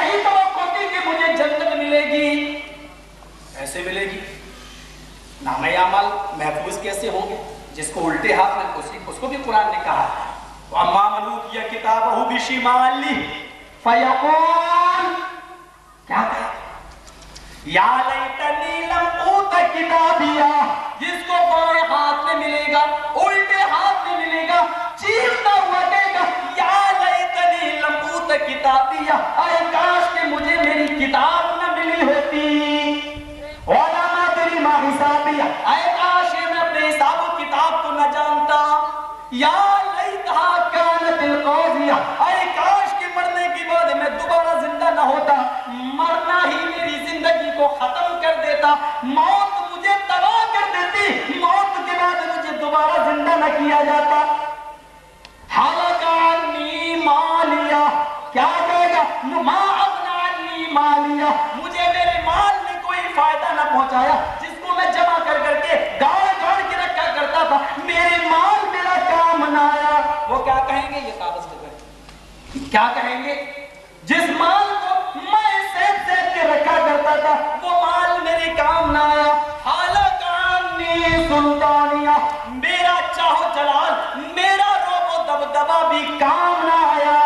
نہیں توقع کی کہ مجھے جنت ملے گی. ایسے ملے گی. نامہ اعمال محفوظ کیسے ہوں گے؟ جس کو الٹے ہاتھ میں اس کو بھی قرآن نے کہا وَأَمَّا مَنْ أُوتِيَ كِتَابَهُ بِشِمَالِهِ فَيَقُولُ کیا کہے یا لیتنی لم اوت کتابیا. جس کو بائیں ہاتھ میں ملے گا الٹے ہاتھ میں ملے گا چیختا ہوا کہے گا یا لیتنی لم اوت کتابیا. اے کاش کہ مجھے میری کتاب نہ ملی ہوتی. وَلَمْ أَدْرِ مَا حِسَابِيَهْ. اے کاش میں اپنے حساب و کتاب کو نہ جانتا. یا لیتہا کانت القاضیہ. اے کاش کہ مرنے کے بعد میں دوبارہ زندہ نہ ہوتا. مرنا ہی میری زندگی کو ختم کر دیتا. موت مجھے تباہ کر دیتی. موت کے بعد مجھے دوبارہ زندہ نہ کیا جاتا. حَلَقَ عَنِّي مَالِيَهْ. کیا کہے گا مَا أَغْنَى عَنِّي مَالِيَهْ. مجھے میرے مال نے کوئی فائدہ نہ پہنچایا. جس کو میں جمع کر کے گاڑ کے رکھا کرتا تھا میرے مال میرا کام نہ آیا. وہ کیا کہیں گے؟ یہ کاغذ پہ کیا کہیں گے؟ جس مال کو میں سیب کے رکھا کرتا تھا وہ مال میرے کام نہ آیا. حَلَقَ عَنِّي سُلْطَانِيَهْ. میرا چاہو جلال میرا روب و دبدبا بھی کام نہ آیا.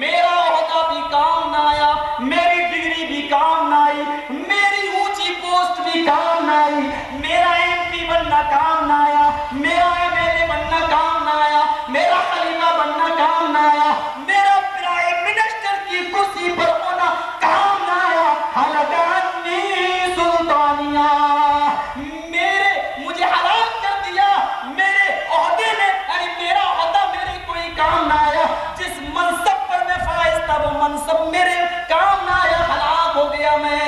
میرا عہدہ بھی کام نہ آیا. میری ڈگری بھی کام نہ آئی. میری اونچی پوسٹ بھی کام نہ آئی. میرا MP بننا کام نہ آیا. میرا MLA بننا کام نہ آیا. میرا خلیفہ بننا کام نہ آیا. میرا پرائم منسٹر کی کرسی پر ہونا کام نہ آیا. حَلَقَ عَنِّي سُلْطَانِيَهْ. مجھے ہلاک کر دیا. میرے عہدے نے یعنی میرا عہدہ میرے کوئی کام نہ آیا. جس منصب پر میں فائز تھا وہ منصب میرے کام نہ آیا. ہلاک ہو گیا. میں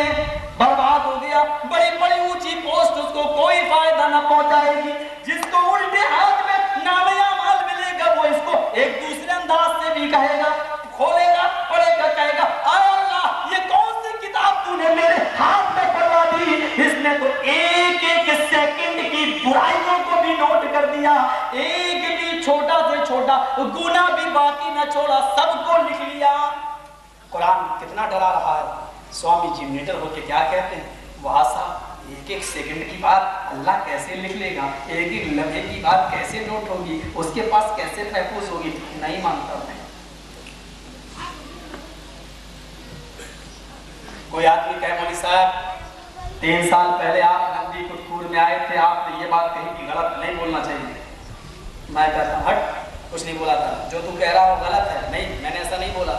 برباد ہو گیا. بڑی بڑی اونچی پوسٹ اس کو کوئی فائدہ نہ پہنچائے گی. جس کو الٹے ہاتھ میں نامہ اعمال ملے گا وہ اس کو ایک دوسرے انداز سے بھی کہے گا. کھولے گا پڑھے گا کہے گا اے اللہ یہ کون سی کتاب تو نے میرے ہاتھ میں پڑھوا دی. اس نے تو ایک ایک سیکنڈ کی برائیوں کو بھی نوٹ کر دیا. ایک بھی چھوٹا سے چھوٹا گناہ بھی باقی نہ چھوڑا. سب کو لکھ لیا. قرآن کتنا ڈرا رہا ہے. سوامی جی نیٹر ہو کے کیا کہتے ہیں وہاں صاحب ایک ایک سیکنڈ کی بات اللہ کیسے لکھ لے گا. ایک ایک لمحے کی بات کیسے نوٹ ہوگی. اس کے پاس کیسے محفوظ ہوگی. نہیں مانتا میں. کوئی آدمی کہے مولوی صاحب 3 سال پہلے آپ نندی کٹکور میں آئے تھے. آپ نے یہ بات کہی کہ غلط نہیں بولنا چاہیے. میں کہتا ہوں ہٹ کچھ نہیں بولا تھا. جو تو کہہ رہا ہو غلط ہے. نہیں میں نے ایسا نہیں بولا.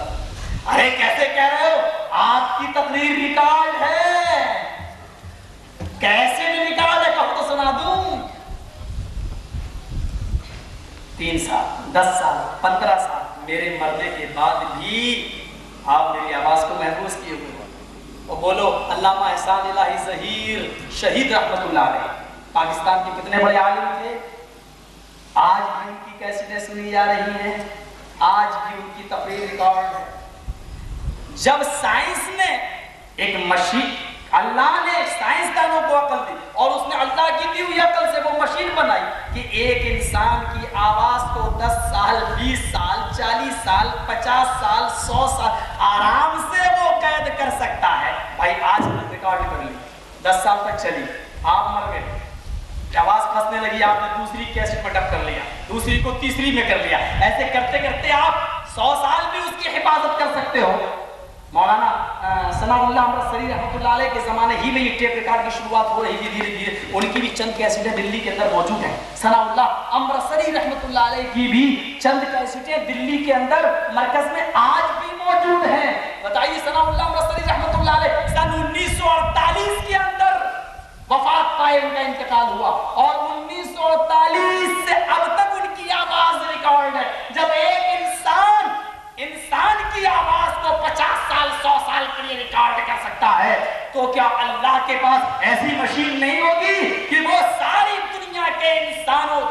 ارے کیسے کہہ رہے ہو. آپ کی تقریر ریکارڈ ہے. کیسے ریکارڈ ہے کہو تو سنا دوں. 3 سال 10 سال 15 سال میرے مرنے کے بعد بھی آپ میری آواز کو محفوظ کیے ہوئے. اور بولو علامہ احسان الہی ظہیر شہید رحمت اللہ علیہ پاکستان کے کتنے بڑے عالم تھے. آج بھی ان کی کیسٹیں سنی جا رہی ہیں. آج بھی ان کی تقریر ریکارڈ ہے. جب سائنس نے ایک مشین اللہ نے سائنسدانوں کو عقل دی اور اس نے اللہ کی دی ہوئی عقل سے وہ مشین بنائی کہ ایک انسان کی آواز کو 10 سال 20 سال 40 سال 50 سال 100 سال آرام سے وہ قید کر سکتا ہے. بھائی آج تک ریکارڈ کر لی 10 سال تک چلی. آپ مر گئے. آواز پھنسنے لگی. آپ نے دوسری کیسٹ میں ڈب کر لیا. دوسری کو تیسری میں کر لیا. ایسے کرتے کرتے آپ 100 سال بھی اس کی حفاظت کر سکتے ہو. مولانا ثناء اللہ امرتسری رحمۃ اللہ علیہ کے زمانے ہی میں یہ ٹیپ ریکارڈ کی شروعات ہو رہی تھی دھیرے دھیرے. ان کی بھی چند کیسٹیں دلی کے اندر موجود ہیں. ثناء اللہ امرتسری رحمۃ اللہ علیہ کی بھی چند کیسٹیں دلی کے اندر مرکز میں آج بھی موجود ہیں. بتائیے ثناء اللہ امرتسری رحمۃ اللہ علیہ سن 1948 کے اندر وفات پائے. ان کا انتقال ہوا اور 1948 سے اب تک ان کی آواز ریکارڈ ہے. جب ایک انسان کی آواز کو 50 سال 100 سال کے لیے ریکارڈ کر سکتا ہے تو کیا اللہ کے پاس ایسی مشین نہیں ہوگی کہ وہ ساری دنیا کے انسانوں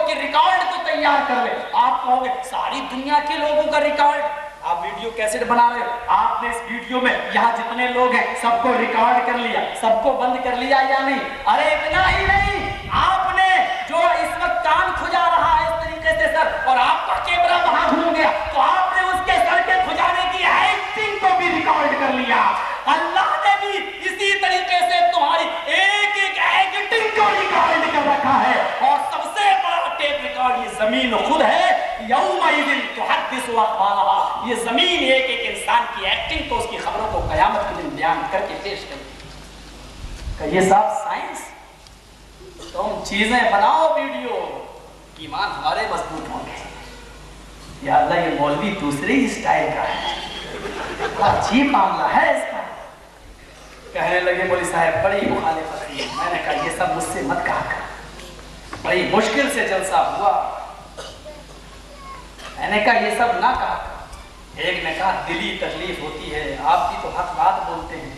کے ریکارڈ کو تیار کر لے. آپ کہو گے ساری دنیا کے لوگوں کا ریکارڈ. آپ ویڈیو کیسٹ بنا رہے ہو. آپ نے اس ویڈیو میں یہاں جتنے لوگ ہیں سب کو ریکارڈ کر لیا. سب کو بند کر لیا یا نہیں. ارے اتنا ہی نہیں آپ نے جو اس وقت کان کھجا رہا ہے اس طریقے سے سر اور آپ کا کیمرہ وہاں گھوم گیا تو آپ نے اس کے سر کے کھجانے کی ایکٹنگ کو بھی ریکارڈ तुहद्दिस व अखबारहा, ये जमीन एक एक इंसान की एक्टिंग को, उसकी खबरों को कयामत के दिन बयान करके पेश करेगी। ये सब साइंस, तुम चीजें बनाओ वीडियो, ईमान हमारे मजबूत होंगे। या अल्लाह, ये मौलवी दूसरे ही स्टाइल का है, अजीब मामला है इसका। कहने लगे मौलवी साहब बड़ी मुखालिफत हुई। मैंने कहा ये सब मुझसे मत कहा कर, बड़ी मुश्किल से जलसा हुआ। मैंने कहा ये सब ना कहा। एक ने कहा दिली तकलीफ होती है, आप भी तो हक बात बोलते हैं।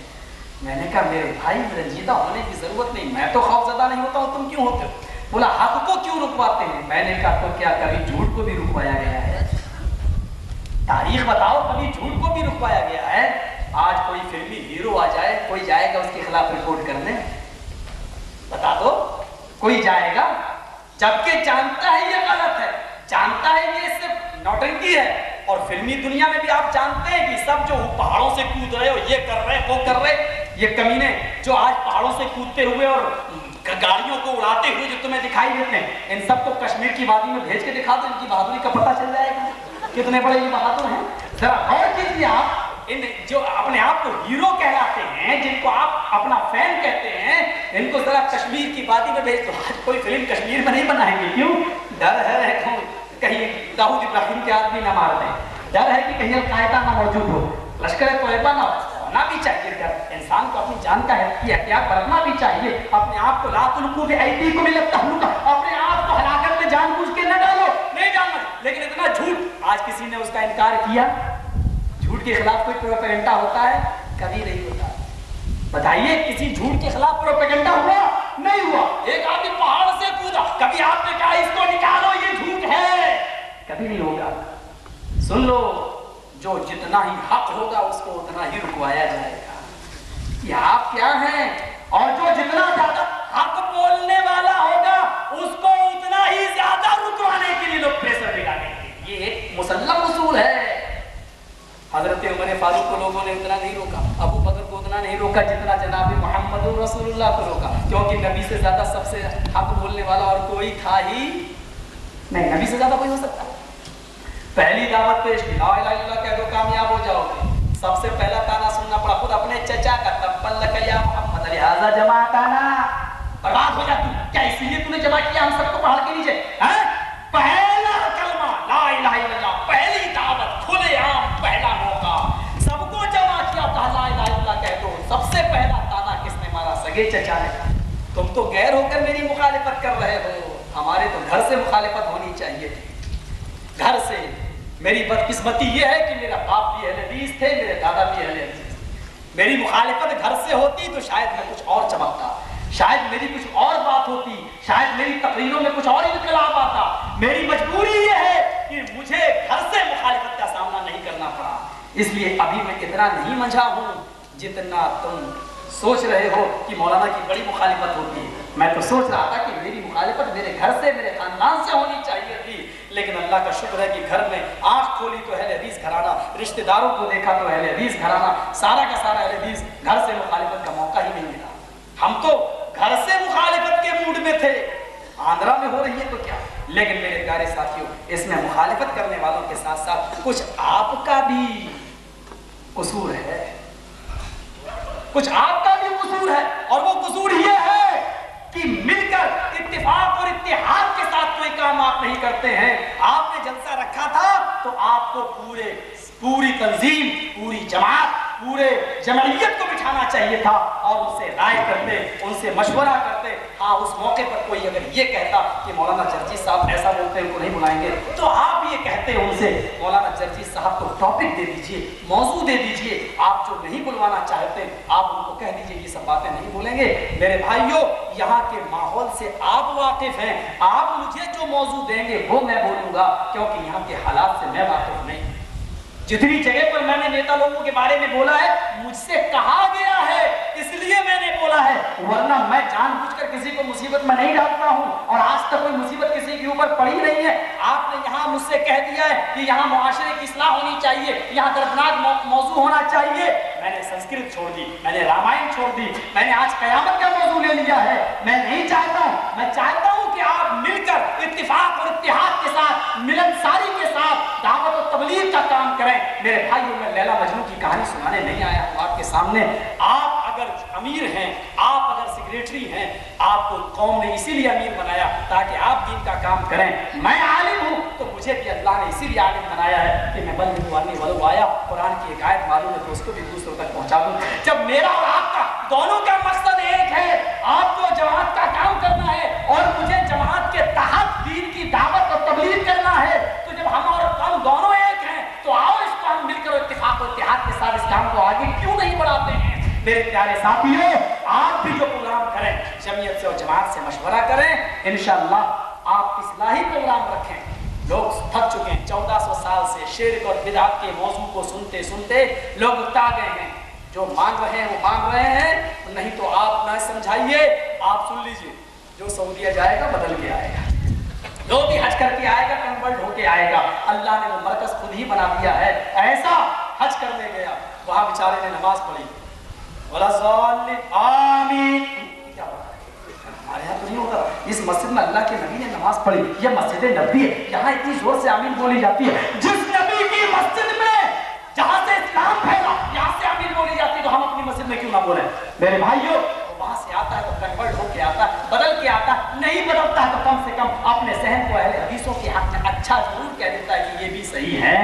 मैंने कहा मेरे भाई रंजीदा होने की जरूरत नहीं, मैं तो खौफजदा नहीं होता हूँ, तुम क्यों होते हो? बोला हक को क्यों रुकवाते हैं? मैंने कहा तो क्या कभी झूठ को भी रुकवाया गया है? तारीख बताओ, कभी झूठ को भी रुकवाया गया है? आज कोई फिल्मी हीरो आ जाए, कोई जाएगा उसके खिलाफ रिपोर्ट करने? बता दो, कोई जाएगा? जबकि जानता है ये गलत है, जानता है ये सिर्फ नौटंकी है। और फिल्मी दुनिया में भी आप जानते हैं कि सब जो पहाड़ों से कूद रहे हो, ये कर रहे, वो कर रहे, ये कमीने जो आज पहाड़ों से कूदते हुए और गाड़ियों को उड़ाते हुए जो तुम्हें दिखाई देते हैं, इन सब को कश्मीर की वादी में भेज के दिखा दो, इनकी बहादुरी का पता चल जाएगा कितने बड़े ये बहादुर हैं। जरा गौर कीजिए आप, इन जो अपने आप को हीरो कहलाते हैं, जिनको आप अपना फैन कहते हैं, इनको जरा कश्मीर की वादी में भेज दो। आज कोई फिल्म कश्मीर में नहीं बनाएंगे, क्यों? डर है कहीं दाऊद इब्राहिम के आदमी ना मार दें, डर है कि कहीं अलकायदा ना मौजूद हो, लश्कर तोयबा ना होना भी चाहिए। डर इंसान को अपनी जान का एहतियात बरतना भी चाहिए। अपने आप को ला तुल्कू बिअयदीकुम इला तहलुका, अपने आप को हलाकत में जानबूझ के न डालो, नहीं डालना। लेकिन इतना झूठ, आज किसी ने उसका इनकार किया? झूठ के खिलाफ कोई प्रोपेगेंडा होता है? कभी नहीं होता। बताइए किसी झूठ के खिलाफ प्रोपेगेंडा हुआ? नहीं हुआ। एक आदमी पहाड़ से कूदा, कभी आपने कहा इसको निकालो ये झूठ है? कभी नहीं होगा। सुन लो, जो जितना ही हक होगा उसको उतना ही रुकवाया जाएगा। ये आप क्या हैं? और जो जितना ज्यादा हक बोलने वाला होगा उसको उतना ही ज्यादा रुकवाने के लिए लोग प्रेशर बिगाड़ेंगे। ये एक मुसल्लम उसूल है। हजरत उमर फारूक को लोगों ने उतना नहीं रोका, अबू बकर को उतना नहीं रोका जितना जनाब मोहम्मद रसूलुल्लाह को रोका, क्योंकि नबी से ज्यादा सबसे हक बोलने वाला और कोई था ही नहीं। नबी से ज्यादा कोई हो सकता? पहली दावत पेश की, ला इलाहा इल्लल्लाह कह दो कामयाब हो जाओगे। सबसे पहला ताना सुनना पड़ा खुद अपने चचा का, तब्बत लक या मोहम्मद लिहाजा जमाताना, बर्बाद हो जा तू, क्या इसलिए तूने जमा किया हम सबको पहाड़ के नीचे? हैं? पहला कलमा ला इलाहा इल्लल्लाह, पहली दावत, खुलेआम पहला मौका, सबको जमा किया, कहा ला इलाहा इल्लल्लाह कह दो। सबसे पहला ताना किसने मारा? सगे चचा ने। तुम तो गैर होकर मेरी मुखालिफत कर रहे हो, हमारे तो घर से मुखालिफत होनी चाहिए थी। घर से मेरी बदकिस्मती ये है कि मेरा बाप भी अहले हदीस थे, मेरे दादा भी अहले हदीस थे। मेरी मुखालिफत घर से होती तो शायद मैं कुछ और चमकता, शायद मेरी कुछ और बात होती, शायद मेरी तकरीरों में कुछ और इनकलाब आता। मेरी मजबूरी ये है कि मुझे घर से मुखालिफत का सामना नहीं करना पड़ा, इसलिए अभी मैं इतना नहीं मंझा हूं जितना तुम सोच रहे हो कि मौलाना की बड़ी मुखालिफत होती है। मैं तो सोच रहा था कि मेरी मुखालिफत मेरे घर से, मेरे खानदान से होनी चाहिए थी, लेकिन अल्लाह का शुक्र है कि घर में आंख खोली तो अहले हदीस घराना, रिश्तेदारों को देखा तो अहले हदीस घराना, सारा का सारा अहले हदीस, घर से मुखालिफत का मौका ही नहीं मिला। हम तो घर से मुखालिफत के मूड में थे, आंध्रा में हो रही है तो क्या। लेकिन मेरे प्यारे साथियों, इसमें मुखालिफत करने वालों के साथ साथ कुछ आपका भी कसूर है, कुछ आपका भी कसूर है। और वो कसूर ये है कि मिलकर इत्तेफाक और इत्तेहाद के साथ कोई काम आप नहीं करते हैं। आपने जलसा रखा था तो आपको पूरी तंजीम, पूरी जमात, पूरे जमइयत को बिठाना चाहिए था और उनसे राय करते, उनसे मशवरा करते। हाँ, उस मौके पर कोई अगर ये कहता कि मौलाना जर्जी साहब ऐसा बोलते हैं, उनको नहीं बुलाएंगे, तो आप ये कहते उनसे मौलाना जर्जी साहब को टॉपिक दे दीजिए, मौजू दे दीजिए। आप जो नहीं बुलवाना चाहते आप उनको कह दीजिए ये सब बातें नहीं बोलेंगे। मेरे भाइयों, यहाँ के माहौल से आप वाकिफ हैं, आप मुझे जो मौजू देंगे वो मैं बोलूँगा, क्योंकि यहाँ के हालात से मैं वाकिफ नहीं। जितनी जगह पर मैंने नेता लोगों के बारे में बोला है, मुझसे कहा गया है इसलिए मैंने बोला है, वरना मैं जानबूझकर किसी को मुसीबत में नहीं डालता हूं और आज तक कोई मुसीबत किसी के ऊपर पड़ी नहीं है। आपने यहाँ मुझसे कह दिया है कि यहाँ मुआशरे की इस्लाह होनी चाहिए, यहाँ दर्दनाक मौजू होना चाहिए। मैंने संस्कृत छोड़ दी, मैंने रामायण छोड़ दी, मैंने आज कयामत का मौजू ले लिया है। मैं नहीं चाहता हूँ, मैं चाहता हूँ कि आप मिलकर इत्तिफाक और इत्तेहाद के साथ, मिलनसारी के साथ, दावत और तबलीग मेरे भाइयों, मैं लैला मजनू की कहानी सुनाने नहीं आया हूँ आपके सामने। आप अगर अमीर हैं, आप अगर सेक्रेटरी हैं, आपको कौम ने इसीलिए अमीर बनाया ताकि आप दीन का काम करें। मैं आलिम हूँ तो मुझे भी अल्लाह ने इसीलिए आलिम बनाया है कि मैं बल्लिगु आया, कुरान की एक आयत मालूम है तो उसको भी दूसरों तक पहुँचा दूँ। जब मेरा और आपका दोनों का मकसद एक है, आपको जमात का काम करना है और मुझे जमात के तहत दीन की दावत और तबलीग करना है, तो जब हम दोनों एक हैं तो आओ इसको हम मिलकर इत्तेफाक और इत्तेहाद के साथ इस काम को आगे क्यों नहीं बढ़ाते हैं। मेरे प्यारे साथियों, आप भी जो प्रोग्राम करें जमीयत से और जमात से मशवरा करें, इंशाअल्लाह आप इस्लाही प्रोग्राम रखें। लोग थक चुके हैं, 1400 साल से शिर्क और बिदअत के मौजू को सुनते सुनते लोग उकता गए हैं। जो मांग रहे हैं वो मांग रहे हैं, नहीं तो आप ना समझाइए। आप सुन लीजिए, जो सऊदीया जाएगा बदल के आएगा, जो भी हज करके आएगा कन्वर्ट होके आएगा। अल्लाह ने वो मरकज खुद ही बना दिया है। ऐसा हज करने गया, वहां बेचारे ने नमाज पढ़ी, आमीन, क्या हमारे यहाँ तो नहीं होता। इस मस्जिद में अल्लाह के नबी ने नमाज पढ़ी, यह मस्जिद नबी है, यहाँ इतनी जोर से आमीन बोली जाती है। जिस नबी की मस्जिद में जहाँ से इस्लाम फैला, यहाँ से आमीन बोली जाती है, तो हम अपनी मस्जिद में क्यों ना बोले। मेरे भाइयों, वहां से आता है तो कन्वर्ट होके आता है, बदल के आता है, नहीं बदलता है तो कम से कम अपने सहन को अहले हदीसों के हक में अच्छा जरूर कह देता है कि ये भी सही है।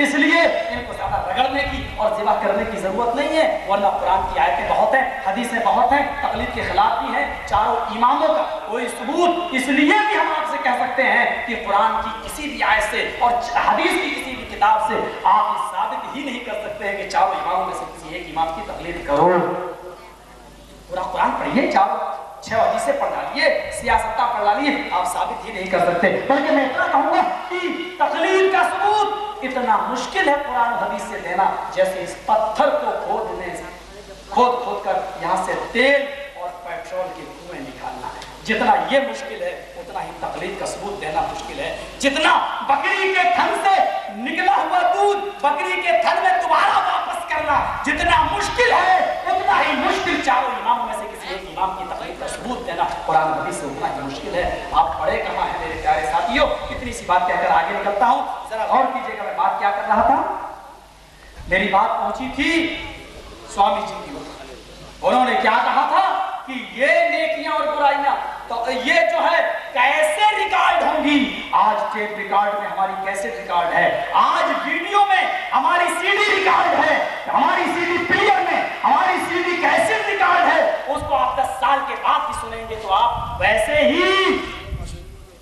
इसलिए इनको ज्यादा रगड़ने की और जिबा करने की जरूरत नहीं है, वरना कुरान की आयतें बहुत हैं, हदीसें बहुत हैं, तकलीद के खिलाफ भी हैं। चारों इमामों का कोई सबूत इसलिए भी हम आपसे कह सकते हैं कि कुरान की किसी भी आयत से और हदीस की किसी भी किताब से आप साबित ही नहीं कर सकते हैं कि चारों इमामों में से किसी एक इमाम की तकलीद करो। पूरा कुरान पढ़िए, चारों 6 हदीसें पढ़ डालिए, सियासत्ता पढ़ डालिए, आप साबित ही नहीं कर सकते। बल्कि मैं इतना कहूंगा कि तकलीद का सबूत इतना मुश्किल है कुरान हदीस से देना, जैसे इस पत्थर को खोद कर यहाँ से तेल और पेट्रोल के कुएं निकालना है। जितना ये मुश्किल है उतना ही तकलीद का सबूत देना मुश्किल है। जितना बकरी के थन से निकला हुआ दूध बकरी के थन में दोबारा वापस करना जितना मुश्किल है, उतना ही मुश्किल चारों इमामों में से किसी एक इमाम की तकलीद का सबूत देना कुरान हदीस से उतना ही मुश्किल है। आप पढ़े कहाँ हैं मेरे प्यारे साथियों। इतनी सी बात कहकर आगे निकलता हूँ, जरा गौर कीजिएगा मैं बात क्या कर रहा था। मेरी बात पहुंची थी स्वामी जी की, उन्होंने क्या कहा था कि ये नेकियां और बुराइयां तो ये जो है कैसे रिकॉर्ड होंगी। आज टेप रिकॉर्ड में हमारी कैसेट रिकॉर्ड है, आज वीडियो में हमारी सीडी रिकॉर्ड है, हमारी सीडी प्लेयर में हमारी सीडी कैसेट रिकॉर्ड है। उसको आप 10 साल के बाद भी सुनेंगे तो आप वैसे ही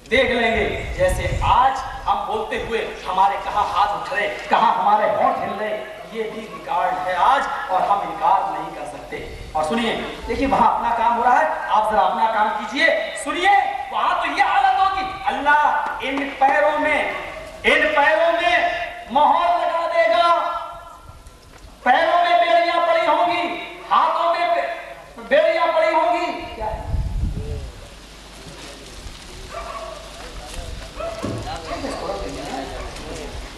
देख लेंगे जैसे आज हम बोलते हुए हमारे कहाँ हाथ उठ रहे, कहाँ हमारे होंठ हिल रहे। ये भी रिकॉर्ड है आज और हम इनकार नहीं कर सकते। और सुनिए, देखिए वहां अपना काम हो रहा है, आप जरा अपना काम कीजिए। सुनिए, वहां तो ये हालत होगी, अल्लाह इन पैरों में मोहर लगा देगा, पैरों में बेड़ियां पड़ी होंगी, हाथों में बेड़ियां पड़ी होंगी। क्या है?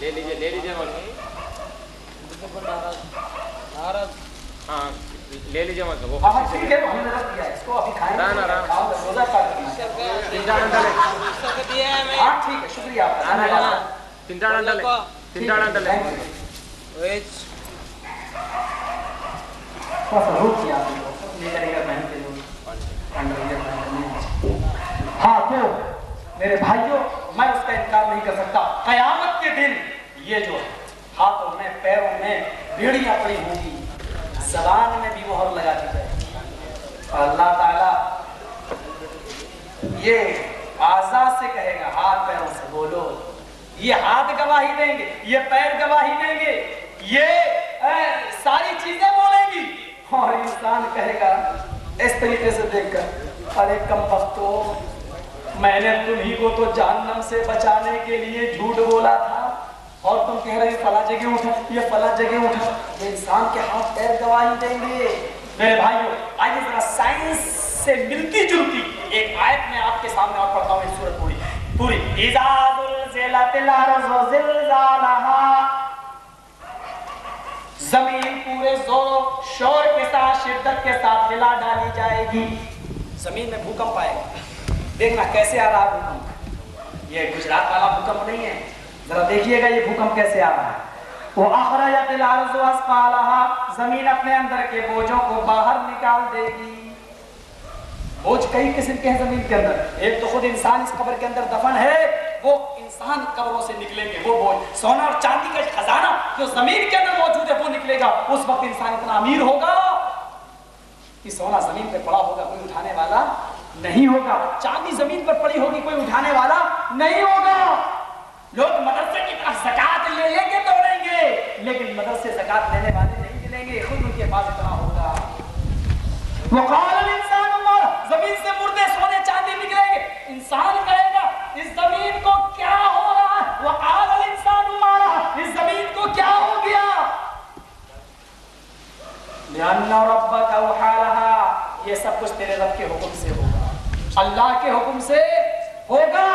ले लीजिए हाँ ले लीजिए मतलब वो ठीक है, हमने रख दिया इसको, अभी खाएंगे ना रोजा काट दिया है। हाँ ठीक है, शुक्रिया आपका। तीन चार डंडा ले हाँ तो मेरे भाइयों, मैं उसका इनकार नहीं कर सकता। कयामत के दिन ये जो हाथों में पैरों में बेड़ियां पड़ी होंगी, ज़बान में भी मोहर लगा दी जाएगी। अल्लाह ताला ये आज़ाद से कहेगा, हाथ पैरों से बोलो। ये हाथ गवाही देंगे, ये पैर गवाही देंगे, ये सारी चीजें बोलेंगी। और इंसान कहेगा इस तरीके से देखकर, अरे कमबख्तो, मैंने तुम्ही को तो जहन्नम से बचाने के लिए झूठ बोला था और तुम कह रहे हो फला जगह उठा, ये फला जगह उठा। ये इंसान के हाथ पैर गवाही देंगे। मेरे भाइयों, आइए जरा साइंस से मिलती जुलती एक आयत में आपके सामने और पढ़ता हूँ सूरत पूरी। जमीन पूरे जोर शोर के साथ, शिद्दत के साथ हिला डाली जाएगी। जमीन में भूकंप आएगा, देखना कैसे आ रहा भूकंप। ये गुजरात वाला भूकंप नहीं है, जरा देखिएगा ये भूकंप कैसे आ रहा है। وَأَخْرَجَتِ الْأَرْضُ أَثْقَالَهَا، زمین اپنے اندر کے بوجھوں کو باہر نکال دے گی۔ بوجھ کئی قسم کے ہیں زمین کے اندر، ایک تو خود انسان اس قبر کے اندر دفن ہے، وہ انسان قبروں سے نکلیں گے، وہ بوجھ سونا اور چاندی کا خزانہ جو زمین کے اندر موجود ہے وہ نکلے گا۔ اس وقت انسان اتنا امیر ہوگا کہ سونا زمین پہ پڑا ہوگا کوئی اٹھانے والا نہیں ہوگا، چاندی زمین پر پڑی ہوگی کوئی اٹھانے والا نہیں ہوگا۔ لوگ مدرسے کی طرف زکات لے لیں گے دوڑیں گے، لیکن مدرسے زکات لینے والے نہیں ملیں گے، خود ان کے پاس اتنا ہوگا۔ وقال الانسان ما، زمین سے مردے سونے چاندی نکلیں گے، انسان کہے گا اس زمین کو کیا ہو رہا ہے؟ وقال الانسان ما، اس زمین کو کیا ہو گیا؟ لأن ربك أوحى لها، یہ سب کچھ تیرے رب کے حکم سے ہوگا، اللہ کے حکم سے ہوگا۔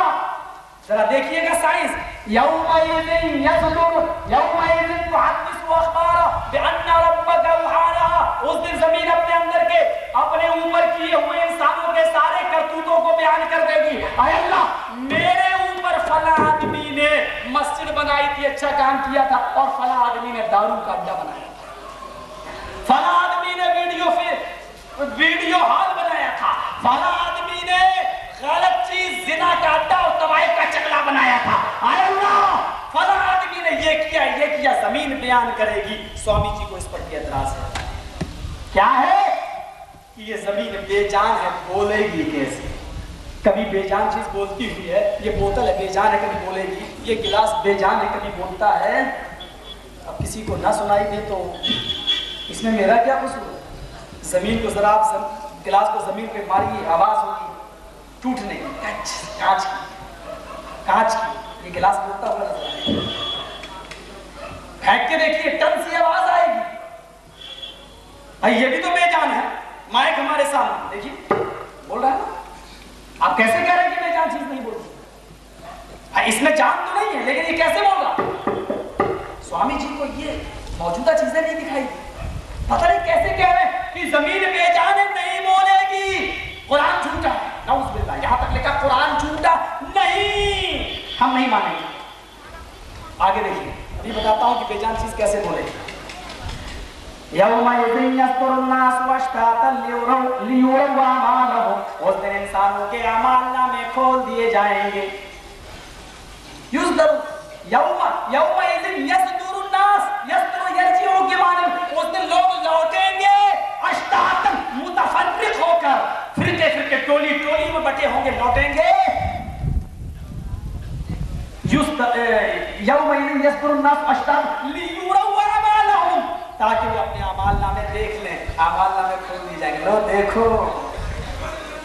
ذرا دیکھیے گا سائنس، یومئذ یصدر، یومئذ تحدث اخبارا بأن ربك أوحى لها، اس دن زمین اپنے اندر کے اپنے اوپر کیے ہوئے انسانوں کے سارے کرتوتوں کو بیان کر دے گی۔ اے اللہ، میرے اوپر فلاں آدمی نے مسجد بنائی تھی، اچھا کام کیا تھا، اور فلاں آدمی نے دارو کا اڈا بنایا تھا، فلاں آدمی نے ویڈیو ہال بنایا تھا، فلاں آدمی نے غلط چیز زنا کا اڈا اور تباہی کا چکلا بنایا تھا۔ اے اللہ، فلاں آدمی نے یہ کیا، زمین بیان کرے گی۔ سوامی جی کو اس پر بھی اعتراض ہے، کیا ہے کہ یہ زمین بے جان ہے، بولے گی کیسے؟ کبھی بے جان چیز بولتی ہوئی ہے، یہ بوتل ہے بے جان ہے کبھی بولے گی، یہ گلاس بے جان ہے کبھی بولتا ہے۔ اب کسی کو نہ سنائی دے تو اس میں میرا کیا قصور ہے؟ زمین کو ذرا آپ گلاس کو زمین پہ ماریے، آواز ہوگی ٹوٹنے کی، کانچ کی، یہ گلاس ٹوٹتا ہوا نظر آئے گا، پھینک کے دیکھیے ٹن سی آواز آئے گی۔ یہ بھی تو بے جان ہے، مائک ہمارے سامنے دیکھیے بول رہا ہے نا، آپ کیسے کہہ رہے ہیں کہ بے جان چیز نہیں بول رہی؟ اس میں جان تو نہیں ہے، لیکن یہ کیسے بول رہا؟ سوامی جی کو یہ موجودہ چیزیں نہیں دکھائی، پتہ نہیں کیسے کہہ رہے ہیں کہ زمین بے جان ہے، نہیں بولے گی، قرآن جھوٹا ہے، نعوذ باللہ، یہاں تک لکھا قرآن جھوٹا نہیں، ہم نہیں مانیں گے۔ آگے دیکھیے، ابھی بتاتا ہوں کہ بے جان چیز کیسے بولے گی۔ یومئذ یصدر الناس اشتاتا لیروا اعمالهم، اس دن انسانوں کے اعمال نامے کھول دیے جائیں گے۔ یومئذ یصدر الناس، یصدر یرجعو کے معنی اس دن لوگ لوٹیں گے اشتاتا، متفرق ہو کر، فرقے فرقے ٹولی ٹولی میں بٹے ہوں گے، لوٹیں گے۔ یومئذ یصدر الناس اشتاتا لیروا اعمالهم، تاکہ وہ اپنے اعمال نامے دیکھ لیں، اعمال نامے کھول دی جائیں گے، لو دیکھو۔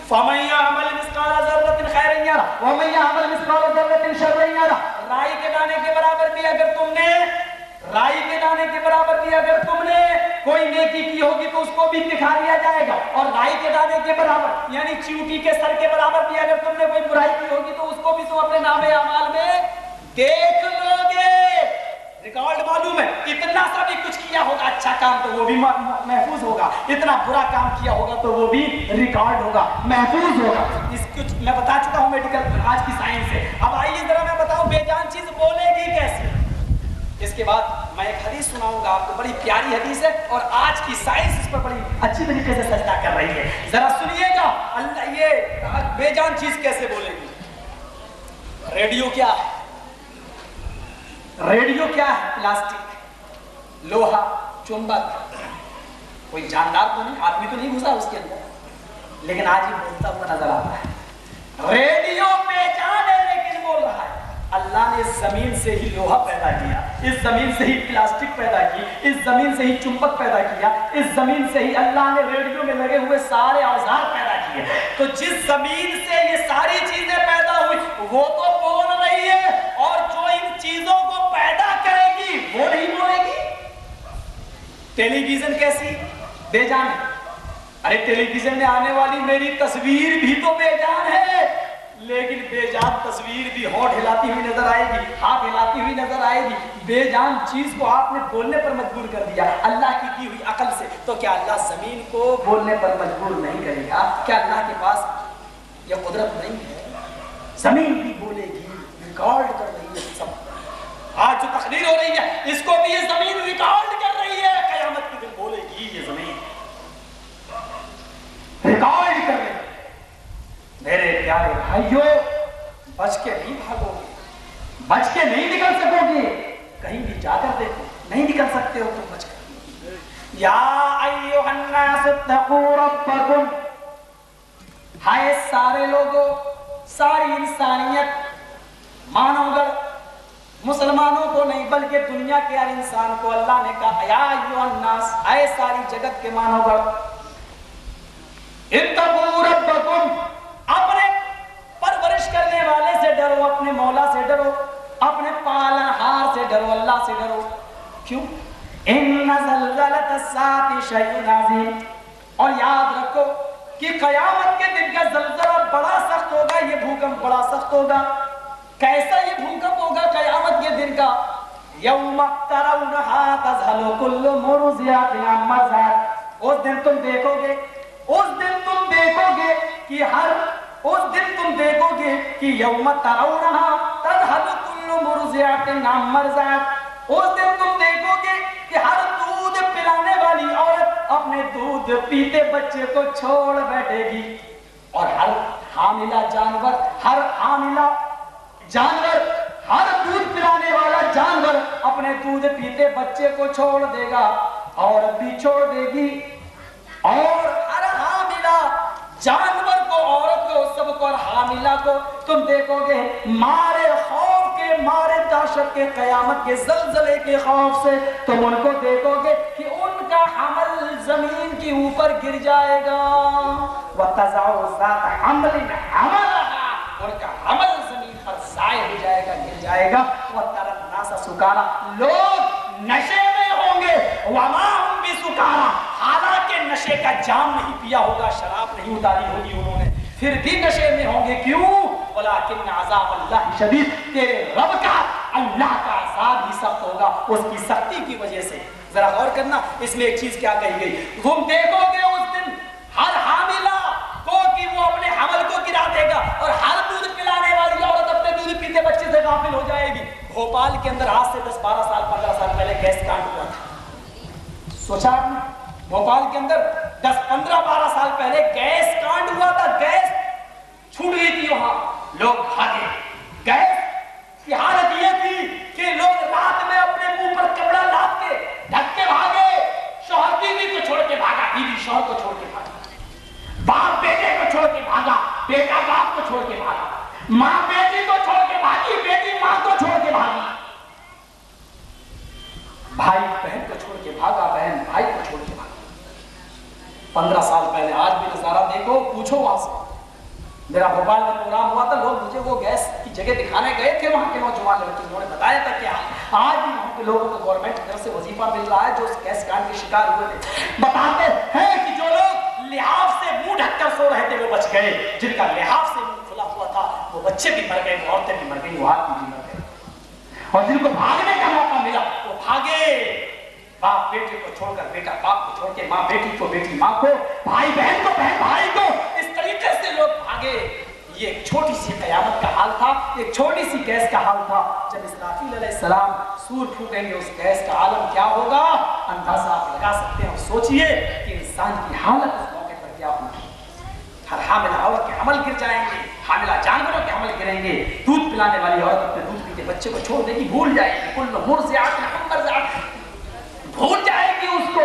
فَمَن يَعْمَلْ مِثْقَالَ ذَرَّةٍ خَيْرًا يَرَهُ وَمَن يَعْمَلْ مِثْقَالَ ذَرَّةٍ شَرًّا يَرَهُ، رائی کے دانے کے برابر بھی اگر تم نے، رائی کے دانے کے برابر بھی اگر تم نے کوئی نیکی کی ہوگی تو اس کو بھی دکھا دیا جائے گا، اور رائی کے دانے کے برابر یعنی چیونٹی کے سر کے برابر بھی اگر تم نے کوئی برائی کی ہوگی تو اس کو بھی تم اپنے نامے اعمال میں دیکھ لو گے۔ ریکارڈ معلوم ہے، اتنا سا بھی کچھ کیا ہوگا اچھا کام تو وہ بھی محفوظ ہوگا، اتنا برا کام کیا ہوگا تو وہ بھی ریکارڈ ہوگا، محفوظ ہوگا۔ اس کچھ میں بتا چکا ہوں میڈیکل آج کی سائنس سے۔ اب آئیے ذرا میں بتاؤں بے جان چیز بولے گی کیسے۔ اس کے بعد میں ایک حدیث سناؤں گا آپ کو، بڑی پیاری حدیث ہے اور آج کی سائنس اس پر بڑی اچھی طریقے سے سجدہ کر رہی ہے، ذرا سنیے گا اللہ یہ بے جان چیز کیسے بولے گی۔ ریڈیو کیا ہے؟ ریڈیو کیا ہے؟ پلاسٹک، لوہا، چمبک، کوئی جاندار تو نہیں، آدمی تو نہیں گھسا اس کے اندر، لیکن آج یہ بولتا ہوا نظر آتا ہے۔ ریڈیو بے جان ہے لیکن بول رہا ہے۔ اللہ نے اس زمین سے ہی لوہا پیدا کیا، اس زمین سے ہی پلاسٹک پیدا کی، اس زمین سے ہی چمبک پیدا کیا، اس زمین سے ہی اللہ نے ریڈیو میں لگے ہوئے سارے اوزار پیدا کیے۔ تو جس زمین سے یہ ساری چیزیں پیدا ہوئی وہ تو بول رہی ہے، اور جو ان چیزوں کو پیدا کرے گی وہ نہیں بولے گی۔ ٹیلی ویژن کیسی بے جان ہے؟ ارے ٹیلی ویژن میں آنے والی میری تصویر بھی تو بے جان ہے، لیکن بے جان تصویر بھی ہونٹ ہلاتی ہوئی نظر آئے گی، ہاتھ ہلاتی ہوئی نظر آئے گی۔ بے جان چیز کو آپ نے بولنے پر مجبور کر دیا اللہ کی دی ہوئی عقل سے، تو کیا اللہ زمین کو بولنے پر مجبور نہیں کرے گا؟ کیا اللہ کے پاس یہ قدرت نہیں ہے؟ زمین بھی بولے گی، ریکارڈ کر رہی ہے سب۔ آج جو تقریر ہو رہی ہے اس کو بھی یہ बुला कर देखो, नहीं निकल सकते हो तुम बचकर। या अय्युहन्नास इत्तक़ू रब्बकुम, हाय सारे लोगों, सारी इंसानियत, मानवगण, मुसलमानों को नहीं बल्कि दुनिया के हर इंसान को अल्लाह ने कहा या अय्युहन्नास, हाय सारी जगत के मानवगण, इत्तक़ू रब्बकुम, अपने परवरिश करने वाले से डरो, अपने मौला से डरो, अपने पालनहार से डरो, अल्लाह से डरो। क्यों? इन्ना ज़ल्ज़लतस्साअति शैउन अज़ीम, और याद रखो कि क़यामत के दिन का ज़ल्ज़ला बड़ा सख्त होगा, ये भूकंप बड़ा सख्त होगा। कैसा ये भूकंप होगा क़यामत के दिन का? यौम तरौनहा तज़हलु कुल्लु मुर्ज़िअतिन अम्मा अर्ज़अत, उस दिन तुम देखोगे, उस दिन तुम देखोगे कि उस दिन तुम देखोगे कि यौम तरौनहा तज़हलु कुल्लु मुर्ज़िअतिन अम्मा अर्ज़अत, उस दिन तुम देखोगे कि हर दूध पिलाने वाली औरत अपने दूध पीते बच्चे को छोड़ बैठेगी, और हर हामिला जानवर, हर दूध पिलाने वाला जानवर अपने दूध पीते बच्चे को छोड़ देगा, औरत भी छोड़ देगी, और हर हामिला जानवर को, औरत को, सबको, और हामिला को तुम देखोगे मारे खौफ के, मारे दहशत के, क़यामत के ज़ल्ज़ले के खौफ से तुम उनको देखोगे कि उनका हमल जमीन के ऊपर गिर जाएगा। वतज़अु ज़ात हमलिन हमलहा, उनका हमल जमीन पर ज़ाय हो जाएगा, गिर जाएगा। वतरन नास सुकारा, लोग नशे में होंगे, वमा हुम बिसुकारा, हालांकि नशे का जाम नहीं पिया होगा, शराब नहीं उतारी होगी उन्होंने, फिर भी नशे में होंगे। क्यों? वलाकिन अज़ाब अल्लाह शदीद, तेरे रब का, अल्लाह का अज़ाब ही सख्त होगा, उसकी सख्ती की वजह से। जरा गौर करना, इसमें एक चीज क्या कही गई, तुम देखोगे उस दिन हर हामिला को कि वो अपने हमल को गिरा देगा, और हर दूध पिलाने वाली औरत अपने दूध पीते बच्चे से गाफिल हो जाएगी। भोपाल के अंदर आज से 10-12 साल 15 साल पहले गैस कांड हुआ था, सोचा आपने? भोपाल के अंदर 10-15-12 साल पहले गैस कांड हुआ था, गैस छूट गई थी, वहां लोग भागे। गैस की हालत यह थी कि लोग रात में अपने मुंह पर कपड़ा लाद के ढक के भागे, शौहर बीवी को छोड़ के भागा, बीवी शौहर को छोड़ के भागा, बाप बेटे को छोड़ के भागा, बेटा बाप को छोड़ के भागा, माँ बेटी को छोड़ के भागी, बेटी माँ को छोड़ के भागी, भाई बहन को छोड़ के भागा, बहन भाई को छोड़ के भागा। 15 साल पहले, आज भी नजारा देखो, पूछो वहां से। मेरा भोपाल में प्रोग्राम हुआ था, लोग मुझे वो गैस की जगह दिखाने गए थे, वहां के नौजवान लड़के, उन्होंने बताया था कि आज भी वहां के लोगों को गवर्नमेंट की तरफ से वजीफा मिल रहा है जो उस गैस कांड के शिकार हुए थे। बताते हैं कि जो लोग लिहाफ से मुंह ढककर सो रहे थे वो बच गए, जिनका लिहाफ से मुंह खुला हुआ था वो बच्चे भी मर गए, औरतें भी मर गई, वो आदमी भी मर गए, और जिनको भागने का मौका मिला वो भागे। बाप बेटे को छोड़कर, बेटा बाप को छोड़ के, माँ बेटी को, बेटी माँ को, भाई बहन को, बहन भाई को, इस तरीके से लोग भागे। ये एक छोटी सी कयामत का हाल था, एक छोटी सी गैस का हाल था। जब इस्राफील अलैहिस्सलाम सूर फूकेंगे, उस गैस का आलम क्या होगा अंदाजा आप लगा सकते हैं। और सोचिए कि इंसान की हालत उस मौके पर क्या होगी। हर हामिला औरत के हमल गिर जाएंगे, हामिला जानवरों के हमल गिरेंगे, दूध पिलाने वाली औरत अपने दूध पीते बच्चे को छोड़ देगी, भूल जाएगी, कुल्लु मुर्ज़िअतिन अम्मा अर्ज़अत, भूल जाएगी उसको।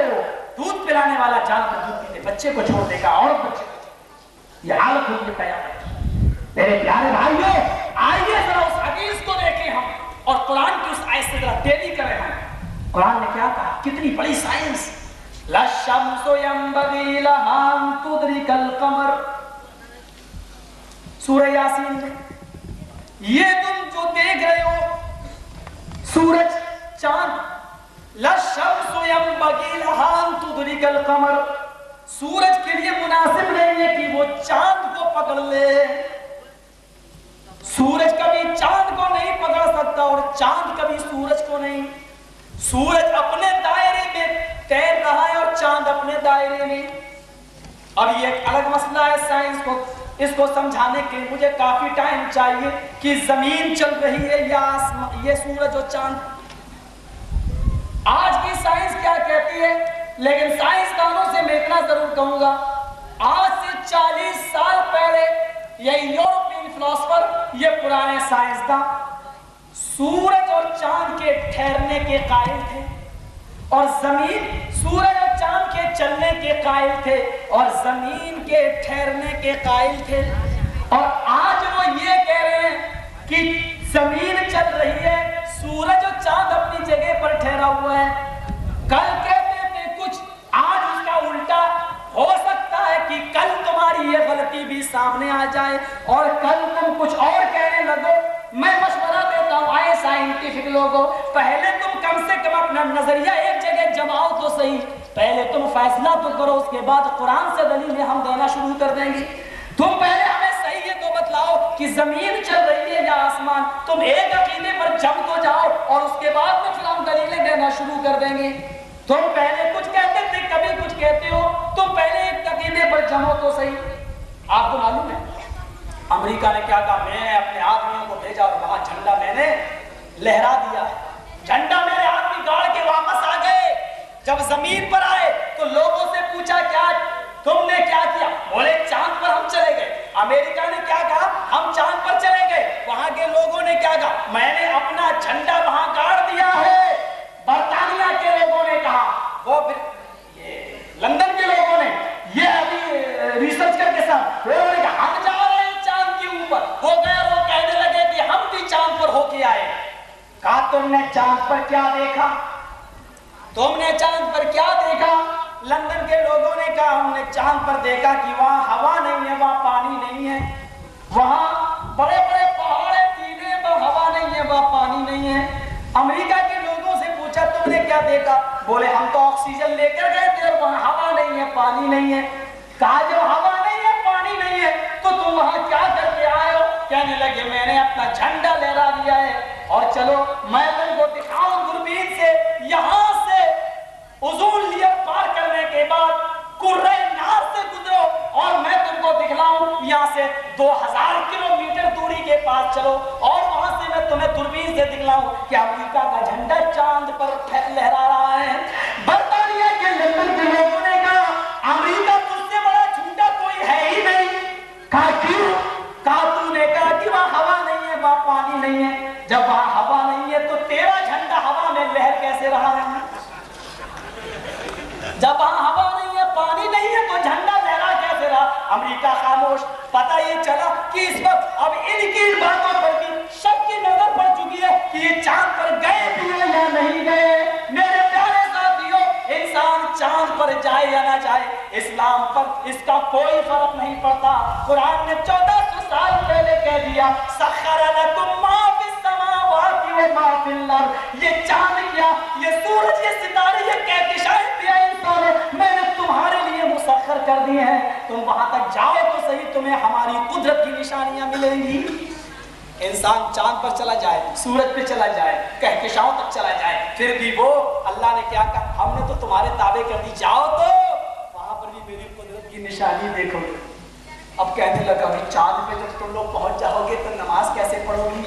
दूध पिलाने वाला जानवर दूध पीते बच्चे को छोड़ देगा, औरत बच्चे को। ये हालत होगी कयामत। मेरे प्यारे भाइयों, आइए जरा उस हदीस को देखें हम, और कुरान की उस आयत से जरा तेजी करें हम। कुरान ने क्या कहा, कितनी बड़ी साइंस। लश्शम्सु यंबगी लहा अन तुदरिकल कमर, सूरह यासीन में। ये तुम जो देख रहे हो सूरज, चांद, लश्शम्सु यंबगी लहा अन तुदरिकल कमर, सूरज के लिए मुनासिब नहीं है कि वो चांद को पकड़ ले। सूरज कभी चांद को नहीं पकड़ सकता, और चांद कभी सूरज को नहीं। सूरज अपने दायरे में तैर रहा है और चांद अपने दायरे में। अब ये एक अलग मसला है साइंस को, इसको समझाने के लिए मुझे काफी टाइम चाहिए कि जमीन चल रही है या ये सूरज और चांद। आज की साइंस क्या कहती है, लेकिन साइंसदानों से मैं इतना जरूर कहूंगा, आज से 40 साल पहले ये यूरोपियन फिलोसोफर, ये पुराने साइंसदान सूरज और चांद के ठहरने के कायल थे और जमीन, सूरज और चांद के चलने के कायल थे और जमीन के ठहरने के कायल थे। और आज वो ये कह रहे हैं कि जमीन चल रही है, सूरज और चांद अपनी जगह पर ठहरा हुआ है। कल कहते थे कुछ, आज उसका उल्टा हो सकता है कि कल तुम्हारी ये गलती भी सामने आ जाए और कल तुम कुछ और कहने लगो। मैं मशवरा देता हूँ आए साइंटिफिक लोगों, पहले तुम कम से कम अपना नजरिया एक जगह जमाओ तो सही, पहले तुम फैसला तो करो, उसके बाद कुरान से दलीलें हम देना शुरू कर देंगे। तुम पहले हमें सही ये तो बतलाओ कि जमीन चल रही है या आसमान। तुम एक अकीदे पर जम तो जाओ और उसके बाद में फिर हम दलीलें देना शुरू कर देंगे। तुम पहले कुछ कहते थे, कभी कुछ कहते हो, तुम पहले एक अकीदे पर जमो तो सही। आपको मालूम है अमेरिका ने क्या कहा, मैं अपने आदमियों को भेजा और वहां झंडा मैंने लहरा दिया। झंडा मेरे आदमी गाड़ के वापस आ गए। जब जमीन पर आए तो लोगों से पूछा क्या तुमने क्या किया? बोले चांद पर हम चले गए। अमेरिका ने क्या कहा, हम चांद पर चले गए। वहां के लोगों ने क्या कहा, मैंने अपना झंडा वहां गाड़ दिया है। बर्तानिया के लोगों ने कहा, वो ये लंदन के लोगों ने ये अभी रिसर्च करके साथ उन्होंने कहा हम जा रहे हैं चांद के ऊपर। वो गए, वो कहने लगे कि हम भी चांद पर होके आए। कहा तुमने चांद पर क्या देखा? तुमने चांद पर क्या देखा? लंदन के लोगों ने कहा हमने चांद पर देखा कि वहां हवा नहीं है, वहां पानी नहीं है, वहां बड़े बड़े पहाड़ है, टीले पर हवा नहीं है, वहां पानी नहीं है। अमेरिका के लोगों से पूछा तुमने क्या देखा? बोले हम तो ऑक्सीजन लेकर गए थे और वहां हवा नहीं है, पानी नहीं है। कहा जब हवा नहीं है, पानी नहीं है तो तुम वहां क्या करके आए हो? कहने लगे मैंने अपना झंडा लहरा दिया है और चलो मैं तुमको दिखाऊं दूरबीन से, यहां से ओजोन लेयर पार करने के बाद कुर्रे नार से गुजरो और मैं तुमको दिखलाऊं यहाँ से 2000 किलोमीटर दूरी के पास चलो और वहां से मैं तुम्हें दूरबीन से दिखलाऊं कि अमेरिका का झंडा चांद पर लहरा रहा है। बर्तानिया के लंदन के लोगों ने कहा अमेरिका तुझसे बड़ा झूठा कोई है ही नहीं। कहा क्यों? कहा तूने कहा कि वहां हवा नहीं है, वहां पानी नहीं है। जब वहां हवा नहीं है तो तेरा झंडा हवा में लहर कैसे रहा है? जब वहां हवा नहीं है, पानी नहीं है तो झंडा लहरा कैसे रहा? अमेरिका खामोश। पता ये चला कि इस वक्त अब इनकी बातों पर भी सबकी नजर पड़ चुकी है कि ये चांद पर गए भी है या नहीं गए। मेरे प्यारे साथियों, इंसान चांद पर जाए या ना जाए, इस्लाम पर इसका कोई फर्क नहीं पड़ता। कुरान ने 1400 साल पहले कह दिया सख्खर लकुम मा फिस समावाति व मा फिल अर्द। ये चांद क्या, ये सूरज, ये सितारे, ये कहकशाएं मैंने तुम्हारे लिए मुसख्खर कर दिए हैं। तुम वहां तक जाओ तो सही, तुम्हें हमारी कुदरत की निशानियां मिलेंगी। इंसान चांद पर चला जाए, सूरज पे चला जाए, कहकशाओं तक चला जाए, फिर भी वो अल्लाह ने क्या कहा, हमने तो तुम्हारे ताबे कर दी, जाओ तो वहां पर भी मेरी कुदरत की निशानी देखो। अब कहने लगा भाई चांद पे जब तुम लोग पहुंच जाओगे तो नमाज कैसे पढ़ोगी?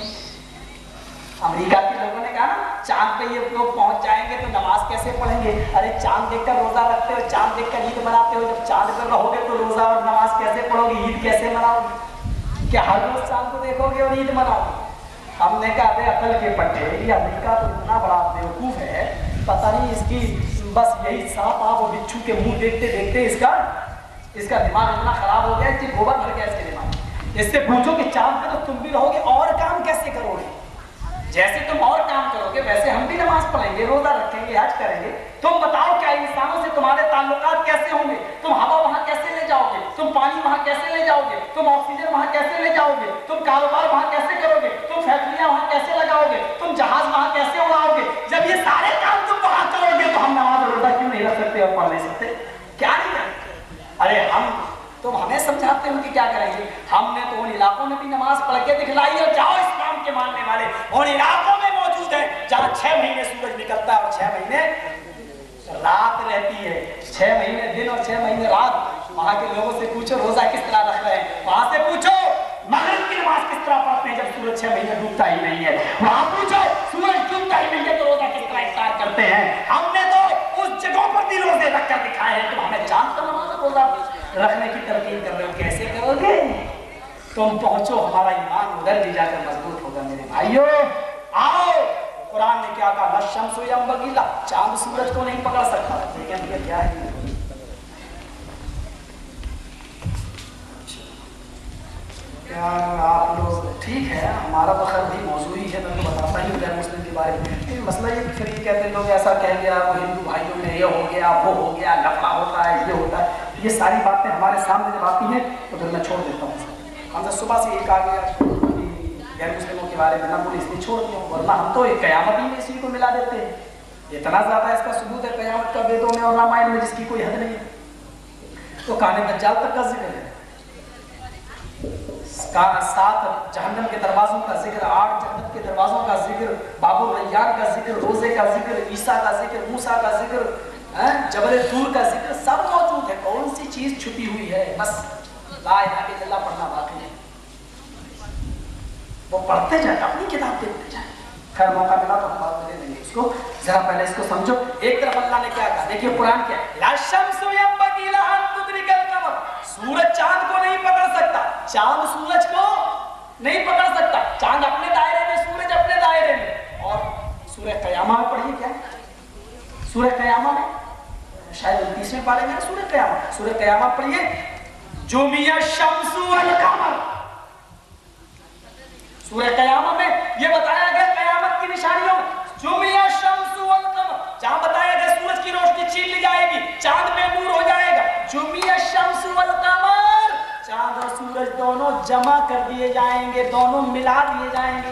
अमेरिका के लोगों ने कहा चांद पे ये लोग पहुंच जाएंगे तो नमाज कैसे पढ़ेंगे? अरे चांद देखकर रोजा रखते हो, चांद देखकर ईद मनाते हो, जब चांद पर रहोगे तो रोजा और नमाज कैसे पढ़ोगे, ईद कैसे मनाओगे? क्या हर रोज चांद को देखोगे और ईद मनाओगे? हमने कहा अरे अकल के पट्टे, ये अमेरिका तो इतना बड़ा बेवकूफ है, पता नहीं इसकी बस यही सांप आप और बिच्छू के मुंह देखते देखते इसका दिमाग इतना खराब हो गया कि गोबर भर गया इसके दिमाग। इससे पूछो कि चांद पे तो तुम भी रहोगे और काम कैसे करोगे? जैसे तुम और काम करोगे वैसे हम भी नमाज पढ़ेंगे, रोजा रखेंगे, हज करेंगे। तुम बताओ क्या इंसानों से तुम्हारे ताल्लुकात कैसे होंगे? तुम हवा वहां कैसे ले जाओगे? तुम पानी वहां कैसे ले जाओगे? तुम ऑक्सीजन वहां कैसे ले जाओगे? तुम कारोबार वहां कैसे करोगे? तुम फैक्ट्रियां वहां कैसे लगाओगे? तुम जहाज वहां कैसे उड़ाओगे? जब ये सारे काम तुम वहां करोगे तो हम नमाज और रोजा क्यों नहीं रख सकते और पढ़ नहीं सकते? क्या नहीं करते? अरे तुम हमें समझाते हो कि क्या करेंगे? हमने तो उन इलाकों में भी नमाज पढ़ के दिखलाई है। जाओ इस्लाम के मानने वाले उन इलाकों में मौजूद है जहां 6 महीने सूरज निकलता है और 6 महीने रात रहती है, 6 महीने दिन और 6 महीने रात। वहां के लोगों से पूछो रोजा किस तरह रख रहे हैं, वहां से पूछो मगरिब की नमाज किस तरह पढ़ते हैं जब सूरज 6 महीने डूबता ही नहीं है, वहां पूछो सूरज डूबता ही नहीं है तो रोजा किस तरह इफ्तार करते हैं। हमने तो उस जगहों पर भी रोजे रखकर दिखाए हैं, तुम हमें चांद पर नमाज रोजा रखने की तरकीब कर रहे हो, कैसे करोगे? तुम पहुंचो, हमारा ईमान उधर भी जाकर मजबूत होगा। मेरे भाइयों, कुरान ने क्या कहा, लशम्सु यंबगी लहा, चांद सूरज को नहीं पकड़ सकता। लेकिन क्या है, क्या आप लोग ठीक है, हमारा तो खैर भी मौजूद ही है, मैं तो बताता ही हूँ गैर मुस्लिम के बारे में। लेकिन मसला ये फिर ये कहते हैं लोग ऐसा कह दिया, वो हिंदू भाइयों में ये हो गया, वो हो गया, लफड़ा होता है, ये होता है, ये सारी बातें हमारे सामने जब आती हैं तो फिर मैं छोड़ देता हूँ। हमसे सुबह से एक आ गया गैर मुस्लिमों के बारे में ना बोले, इसलिए छोड़ दिया, वरना हम तो एक क़यामत ही में इसी को मिला देते हैं। इतना ज़्यादा इसका सबूत है क़यामत का वेदों में और रामायण में जिसकी कोई हद नहीं है। तो काने दज्जाल तक का जिक्र है, 7 जहन्नम के दरवाजों का जिक्र, 8 जन्नत के दरवाजों का जिक्र, बाबुल रैयान का जिक्र, रोजे का जिक्र, ईसा का जिक्र, मूसा का जिक्र, जबल तूर का जिक्र, सब मौजूद है। कौन सी चीज छुपी हुई है? बस ला इलाहा इल्लल्लाह पढ़ना बाकी है, वो पढ़ते जाए, अपनी किताब देखते जाए। खैर मौका मिला तो हम बात ले लेंगे इसको, जरा पहले इसको समझो। एक तरफ अल्लाह ने क्या कहा, देखिए कुरान क्या है, ला शम्सु यंबगी लहा अन तुदरिकल कमर, सूरज चांद को नहीं पकड़ सकता, चांद सूरज को नहीं पकड़ सकता, चांद अपने दायरे में, सूरज अपने दायरे में। और सूरह क़यामा में पढ़िए, क्या सूरह क़यामा में, शायद 29वें पारे में सूरह क़यामा, सूरह क़यामा पढ़िए, जुमिया शम्सु वल कमर। सूरह क़यामा में ये बताया गया क़यामत की निशानियों में, जुमिया शम्सु वल कमर, जहां बताया गया सूरज की रोशनी छीन ली जाएगी, चांद बेनूर हो जाएगा। जुमिया शम्सु वल कमर, चांद और सूरज दोनों जमा कर दिए जाएंगे, दोनों मिला दिए जाएंगे।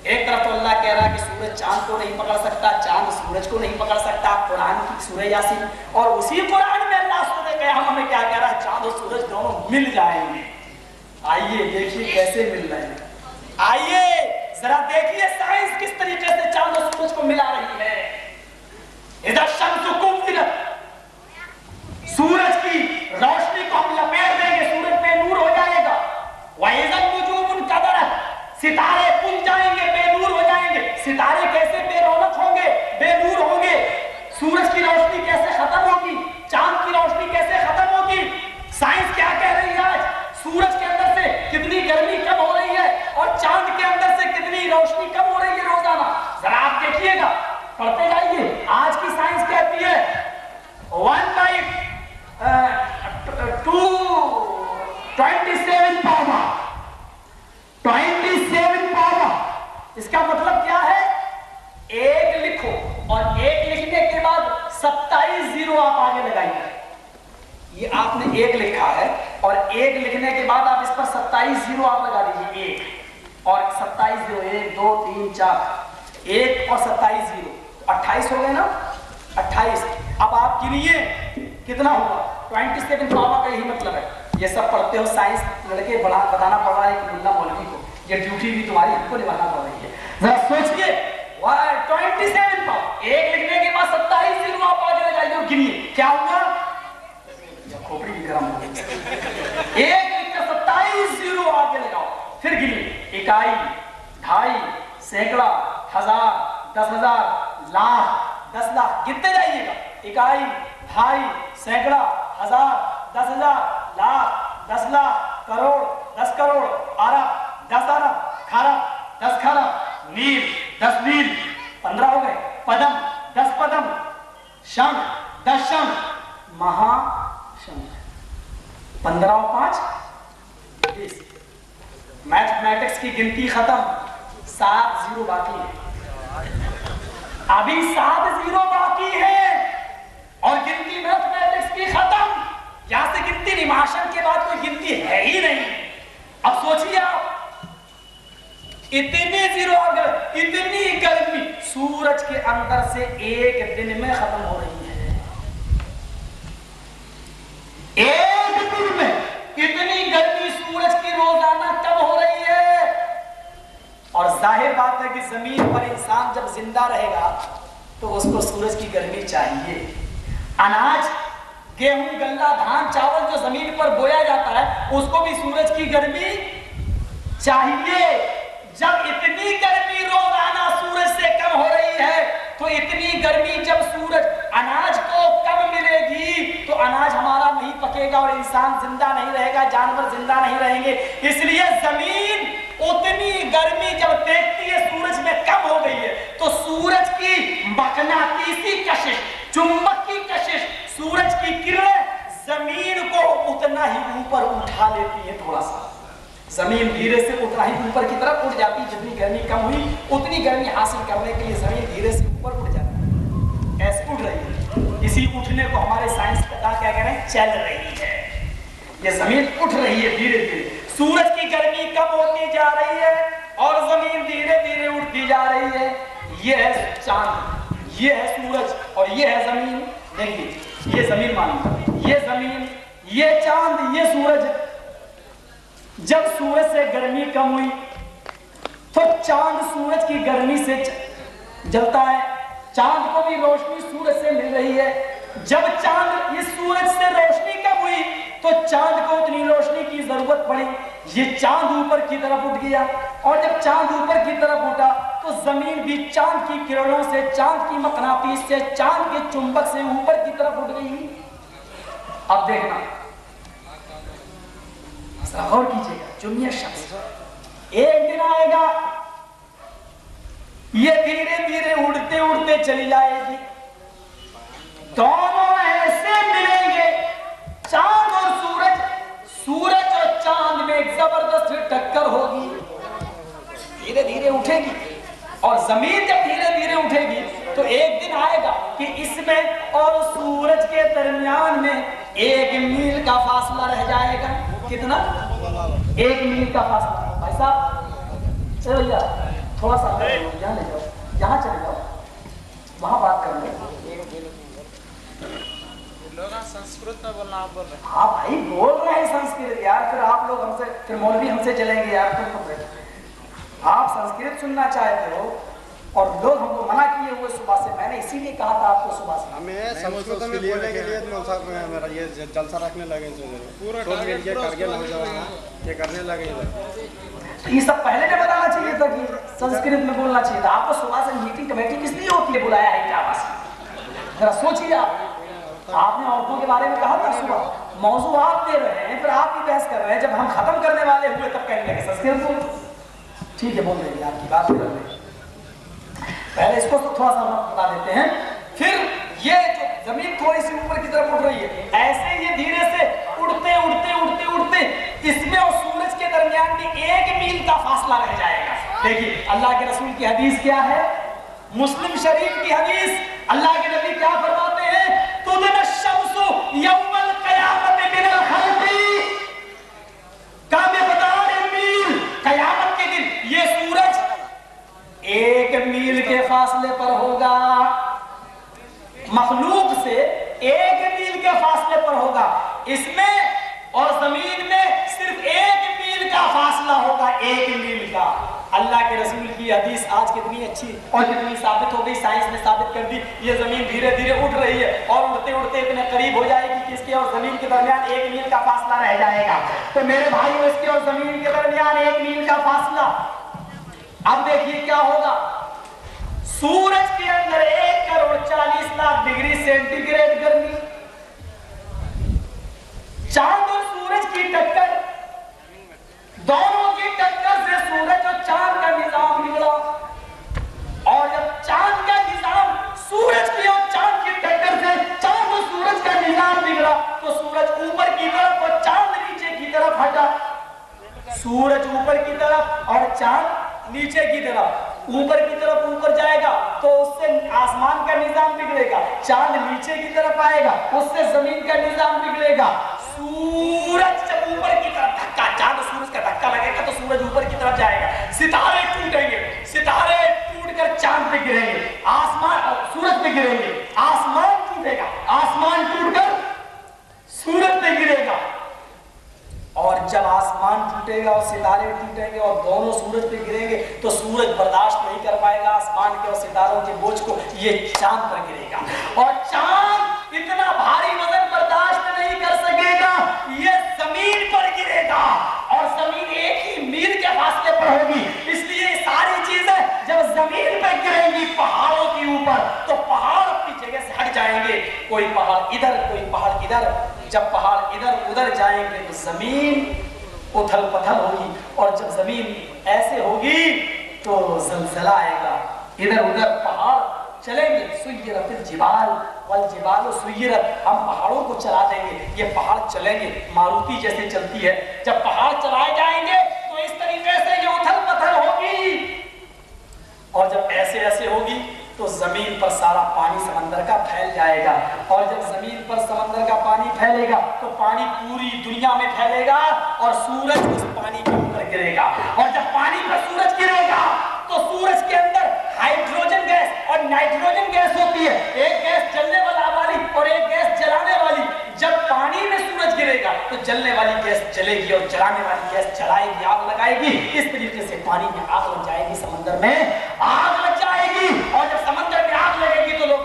एक तरफ तो अल्लाह कह रहा है कि सूरज चांद को नहीं पकड़ सकता, चांद सूरज को नहीं पकड़ सकता, कुरान की सूरह यासीन, और उसी कुरान में अल्लाह सूरह क़यामा में क्या कह रहा है, चांद और सूरज दोनों मिल जाएंगे। आइए देखिए कैसे मिल रहे हैं, आइए जरा देखिए साइंस किस तरीके से चांद और सूरज को मिला रही है। इधर शम्सु कुव्विरत, सूरज की रोशनी को हम लपेट देंगे, सूरज बेनूर हो जाएगा। वइज़न नुजूमुन कदरत, सितारे पुंज जाएंगे, बेनूर हो जाएंगे। सितारे कैसे बेरौनक होंगे, बेनूर होंगे। सूरज की रोशनी कैसे खत्म होगी, चांद की रोशनी कैसे खत्म होगी। साइंस क्या कह रही है आज, सूरज के अंदर से कितनी गर्मी कम हो रही है और चांद के अंदर से कितनी रोशनी कम हो रही है रोजाना। जरा आप देखिएगा, पढ़ते जाइए। आज की साइंस कहती है 1/27 पावर, 27 पावर। इसका मतलब क्या है, एक लिखो और एक लिखने के बाद 27 जीरो आप आगे लगाइए। ये आपने एक लिखा है और एक लिखने के बाद आप इस पर 27 जीरो आप लगा दीजिए, एक और 27 जीरो, 1 2 3 4, 1 और 27 जीरो, 28 हो गए ना, 28। अब आप गिनिए कितना हुआ, 27 पावर का यही मतलब है। ये सब पढ़ते हो साइंस, लड़के बताना पड़ रहा है कि मुल्ला मौलवी को, ये ड्यूटी भी तुम्हारी हमको निभाना पड़ रही है। जरा सोचिए 27 पावर, एक लिखने के बाद 27 जीरो आप आगे लगाइए और गिनिए क्या हुआ, खोपड़ी भी गर्म हो गई। एक लिखकर 27 जीरो आगे लगाओ, फिर गिनिए, इकाई, ढाई, सैकड़ा, हजार, 10,000, लाख, 10 लाख, गिनते जाइएगा। इकाई, ढाई, सैकड़ा, हजार, 10,000, लाख, 10 लाख, करोड़, 10 करोड़, अरब, 10 अरब, खरब, 10 खरब, मील, 10 मील, 15 हो गए, पदम, 10 पदम, शंख, 10 शंख, महा 15 और 5 20। मैथमेटिक्स की गिनती खत्म, 7 जीरो बाकी है, अभी 7 जीरो बाकी है और गिनती मैथमेटिक्स की खत्म। यहां से गिनती नहीं, माशर के बाद कोई गिनती है ही नहीं। अब सोचिए आप, इतने जीरो आ गए, इतनी गर्मी सूरज के अंदर से एक दिन में खत्म हो रही है। एक दिन में इतनी गर्मी सूरज की रोजाना कम हो रही है। और जाहिर बात है कि जमीन पर इंसान जब जिंदा रहेगा तो उसको सूरज की गर्मी चाहिए। अनाज, गेहूं, गन्ना, धान, चावल जो जमीन पर बोया जाता है उसको भी सूरज की गर्मी चाहिए। जब इतनी गर्मी रोजाना सूरज से कम हो रही है तो इतनी गर्मी जब सूरज, अनाज को कम मिलेगी तो अनाज हमारा नहीं पकेगा और इंसान जिंदा नहीं रहेगा, जानवर जिंदा नहीं रहेंगे। इसलिए जमीन उतनी गर्मी जब देखती है सूरज में कम हो गई है, तो सूरज की मकनातीसी कशिश, चुंबक की कशिश, सूरज की किरणें जमीन को उतना ही ऊपर उठा लेती है। थोड़ा सा जमीन धीरे से उतना ही ऊपर की तरफ उठ जाती है। जितनी गर्मी कम हुई उतनी गर्मी हासिल करने के लिए जमीन धीरे से ऊपर उठ जाती है। ऐसे उठ रही है। इसी उठने को हमारे साइंस पता क्या कह रहे हैं, चल रही है। ये जमीन उठ रही है धीरे धीरे। सूरज की गर्मी कम होती जा रही है और जमीन धीरे धीरे उठती जा रही है। ये है चांद, ये है सूरज और ये है जमीन। देखिए ये जमीन मानिए, ये जमीन, ये चांद, ये सूरज। जब सूरज से गर्मी कम हुई तो चांद सूरज की गर्मी से जलता है। चांद को भी रोशनी सूरज से मिल रही है। जब चांद इस सूरज से रोशनी कम हुई तो चांद को उतनी रोशनी की जरूरत पड़ी। ये चांद ऊपर की तरफ उठ गया और जब चांद ऊपर की तरफ उठा तो जमीन भी चांद की किरणों से, चांद की मकनातीस से, चांद के चुंबक से ऊपर की तरफ उठ गई। अब देखना, गौर कीजिएगा, जुम्मिया शख्स एक दिन आएगा, ये धीरे धीरे उड़ते उड़ते चली जाएगी। दोनों ऐसे मिलेंगे, चांद और सूरज, सूरज और चांद में एक जबरदस्त टक्कर होगी। धीरे धीरे उठेगी और जमीन जब धीरे धीरे उठेगी तो एक दिन आएगा कि इसमें और सूरज के दरमियान में 1 मील का फासला रह जाएगा। कितना? 1 मील का फासला। भाई साहब चलो भैया थोड़ा सा यहाँ ले जाओ, यहाँ चले जाओ, वहां बात कर लो। संस्कृत में बोलना, आप बोल रहे हैं। हाँ भाई बोल रहे हैं संस्कृत यार, फिर आप लोग हमसे, फिर मौलवी हमसे चलेंगे यार। तुम आप संस्कृत सुनना चाहते हो और लोग हमको मना किए हुए सुबह से। मैंने इसीलिए कहा था आपको सुबह से हमें संस्कृत में बोलने के लिए मेरा ये जलसा रखने लगे, पूरा करगिल हो जाएगा, ये करने लगे। ये सब पहले ने बताना चाहिए था कि संस्कृत में बोलना चाहिए था। आपको सुबह से मीटिंग कमेटी किस लिए होती है, बुलाया है क्या बस? जरा सोचिए आपने औरतों के बारे में कहा था सुबह, मौजू आप दे रहे हैं, फिर आप ही बहस कर रहे हैं। जब हम खत्म करने वाले हुए तब कहने लगे संस्कृत को। ठीक है बोल रहे हैं, आपकी बात कर रहे हैं। पहले इसको तो थोड़ा सा बता देते हैं, फिर ये जो जमीन थोड़ी सी ऊपर की तरफ उठ रही है, ऐसे ये धीरे से उड़ते उड़ते उड़ते उड़ते इसमें और सूरज के दरमियान में 1 मील का फासला रह जाएगा। देखिए अल्लाह के रसूल की हदीस क्या है, मुस्लिम शरीफ की हदीस। अल्लाह के नबी क्या फरमाते हैं, तुदन शम्सु यौमल क़यामत मिनल खल्क़ी कामिक़दार मील। क़यामत के दिन ये सूरज 1 मील के फासले पर होगा, मखलूक से 1 मील के फासले पर होगा। इसमें और जमीन में सिर्फ 1 मील का फासला होगा, 1 मील का। अल्लाह के रसूल की हदीस आज कितनी अच्छी और कितनी साबित हो गई, साइंस ने साबित कर दी। ये जमीन धीरे धीरे उठ रही है और उड़ते उड़ते इतने करीब हो जाएगी कि इसके और जमीन के दरमियान 1 मील का फासला रह जाएगा। तो मेरे भाइयों, इसके और जमीन के दरमियान 1 मील का फासला। अब देखिए क्या होगा, सूरज के अंदर 1,40,00,000 डिग्री सेंटीग्रेड गर्मी, चांद और सूरज की टक्कर, दोनों की टक्कर से सूरज और चांद का निजाम बिगड़ा। और जब चांद का निजाम सूरज की और चांद की टक्कर से चांद और सूरज का निजाम बिगड़ा तो सूरज ऊपर की तरफ और चांद नीचे की तरफ हटा। सूरज ऊपर की तरफ और चांद नीचे की तरफ। ऊपर की तरफ ऊपर जाएगा तो उससे आसमान का निजाम बिगड़ेगा, चांद नीचे की तरफ आएगा उससे जमीन का निजाम बिगड़ेगा। सूरज जब ऊपर की तरफ धक्का, चांद सूरज का धक्का लगेगा तो सूरज ऊपर की तरफ जाएगा, सितारे टूटेंगे, सितारे टूटकर चांद पे गिरेंगे, आसमान सूरज पे गिरेंगे, आसमान टूटेगा, आसमान टूटकर सूरज पे गिरेगा। और जब आसमान टूटेगा और सितारे टूटेंगे और दोनों सूरज पे गिरेंगे तो सूरज बर्दाश्त नहीं कर पाएगा आसमान के और सितारों के बोझ को, ये चांद पर गिरेगा। और चांद इतना भारी वजन बर्दाश्त नहीं कर सकेगा, ये जमीन पर गिरेगा और जमीन 1 ही मील के फासले पर होगी। इसलिए सारी चीजें जब जमीन पर गिरेंगी पहाड़ों के ऊपर तो पहाड़ अपनी जगह से हट जाएंगे, कोई पहाड़ इधर कोई पहाड़ इधर। जब पहाड़ इधर उधर जाएंगे तो जमीन उथल पथल होगी और जब जमीन ऐसे होगी तो ज़लज़ला आएगा, इधर उधर पहाड़ चलेंगे, सुय्यरतिल जिबाल वल जिबाल सुय्यरत, हम पहाड़ों को चला देंगे, ये पहाड़ चलेंगे, मारुति जैसे चलती है, जब पहाड़ चलाए जाएंगे तो इस तरीके से ये उथल पथल होगी, और जब ऐसे ऐसे होगी तो जमीन पर सारा पानी समंदर का फैल जाएगा, और जब जमीन पर समंदर का पानी फैलेगा तो पानी पूरी दुनिया में फैलेगा और सूरज उस पानी के ऊपर गिरेगा, और जब पानी पर सूरज गिरेगा तो सूरज के अंदर हाइड्रोजन गैस और नाइट्रोजन गैस होती है, एक गैस जलने वाली और एक गैस जलाने वाली। जब पानी में सूरज गिरेगा तो जलने वाली गैस जलेगी और जलाने वाली गैस जलाएगी, आग लगाएगी, इस तरीके से पानी में आग लग जाएगी, समंदर में आग लग जाएगी, और जब समंदर में आग लगेगी तो लोग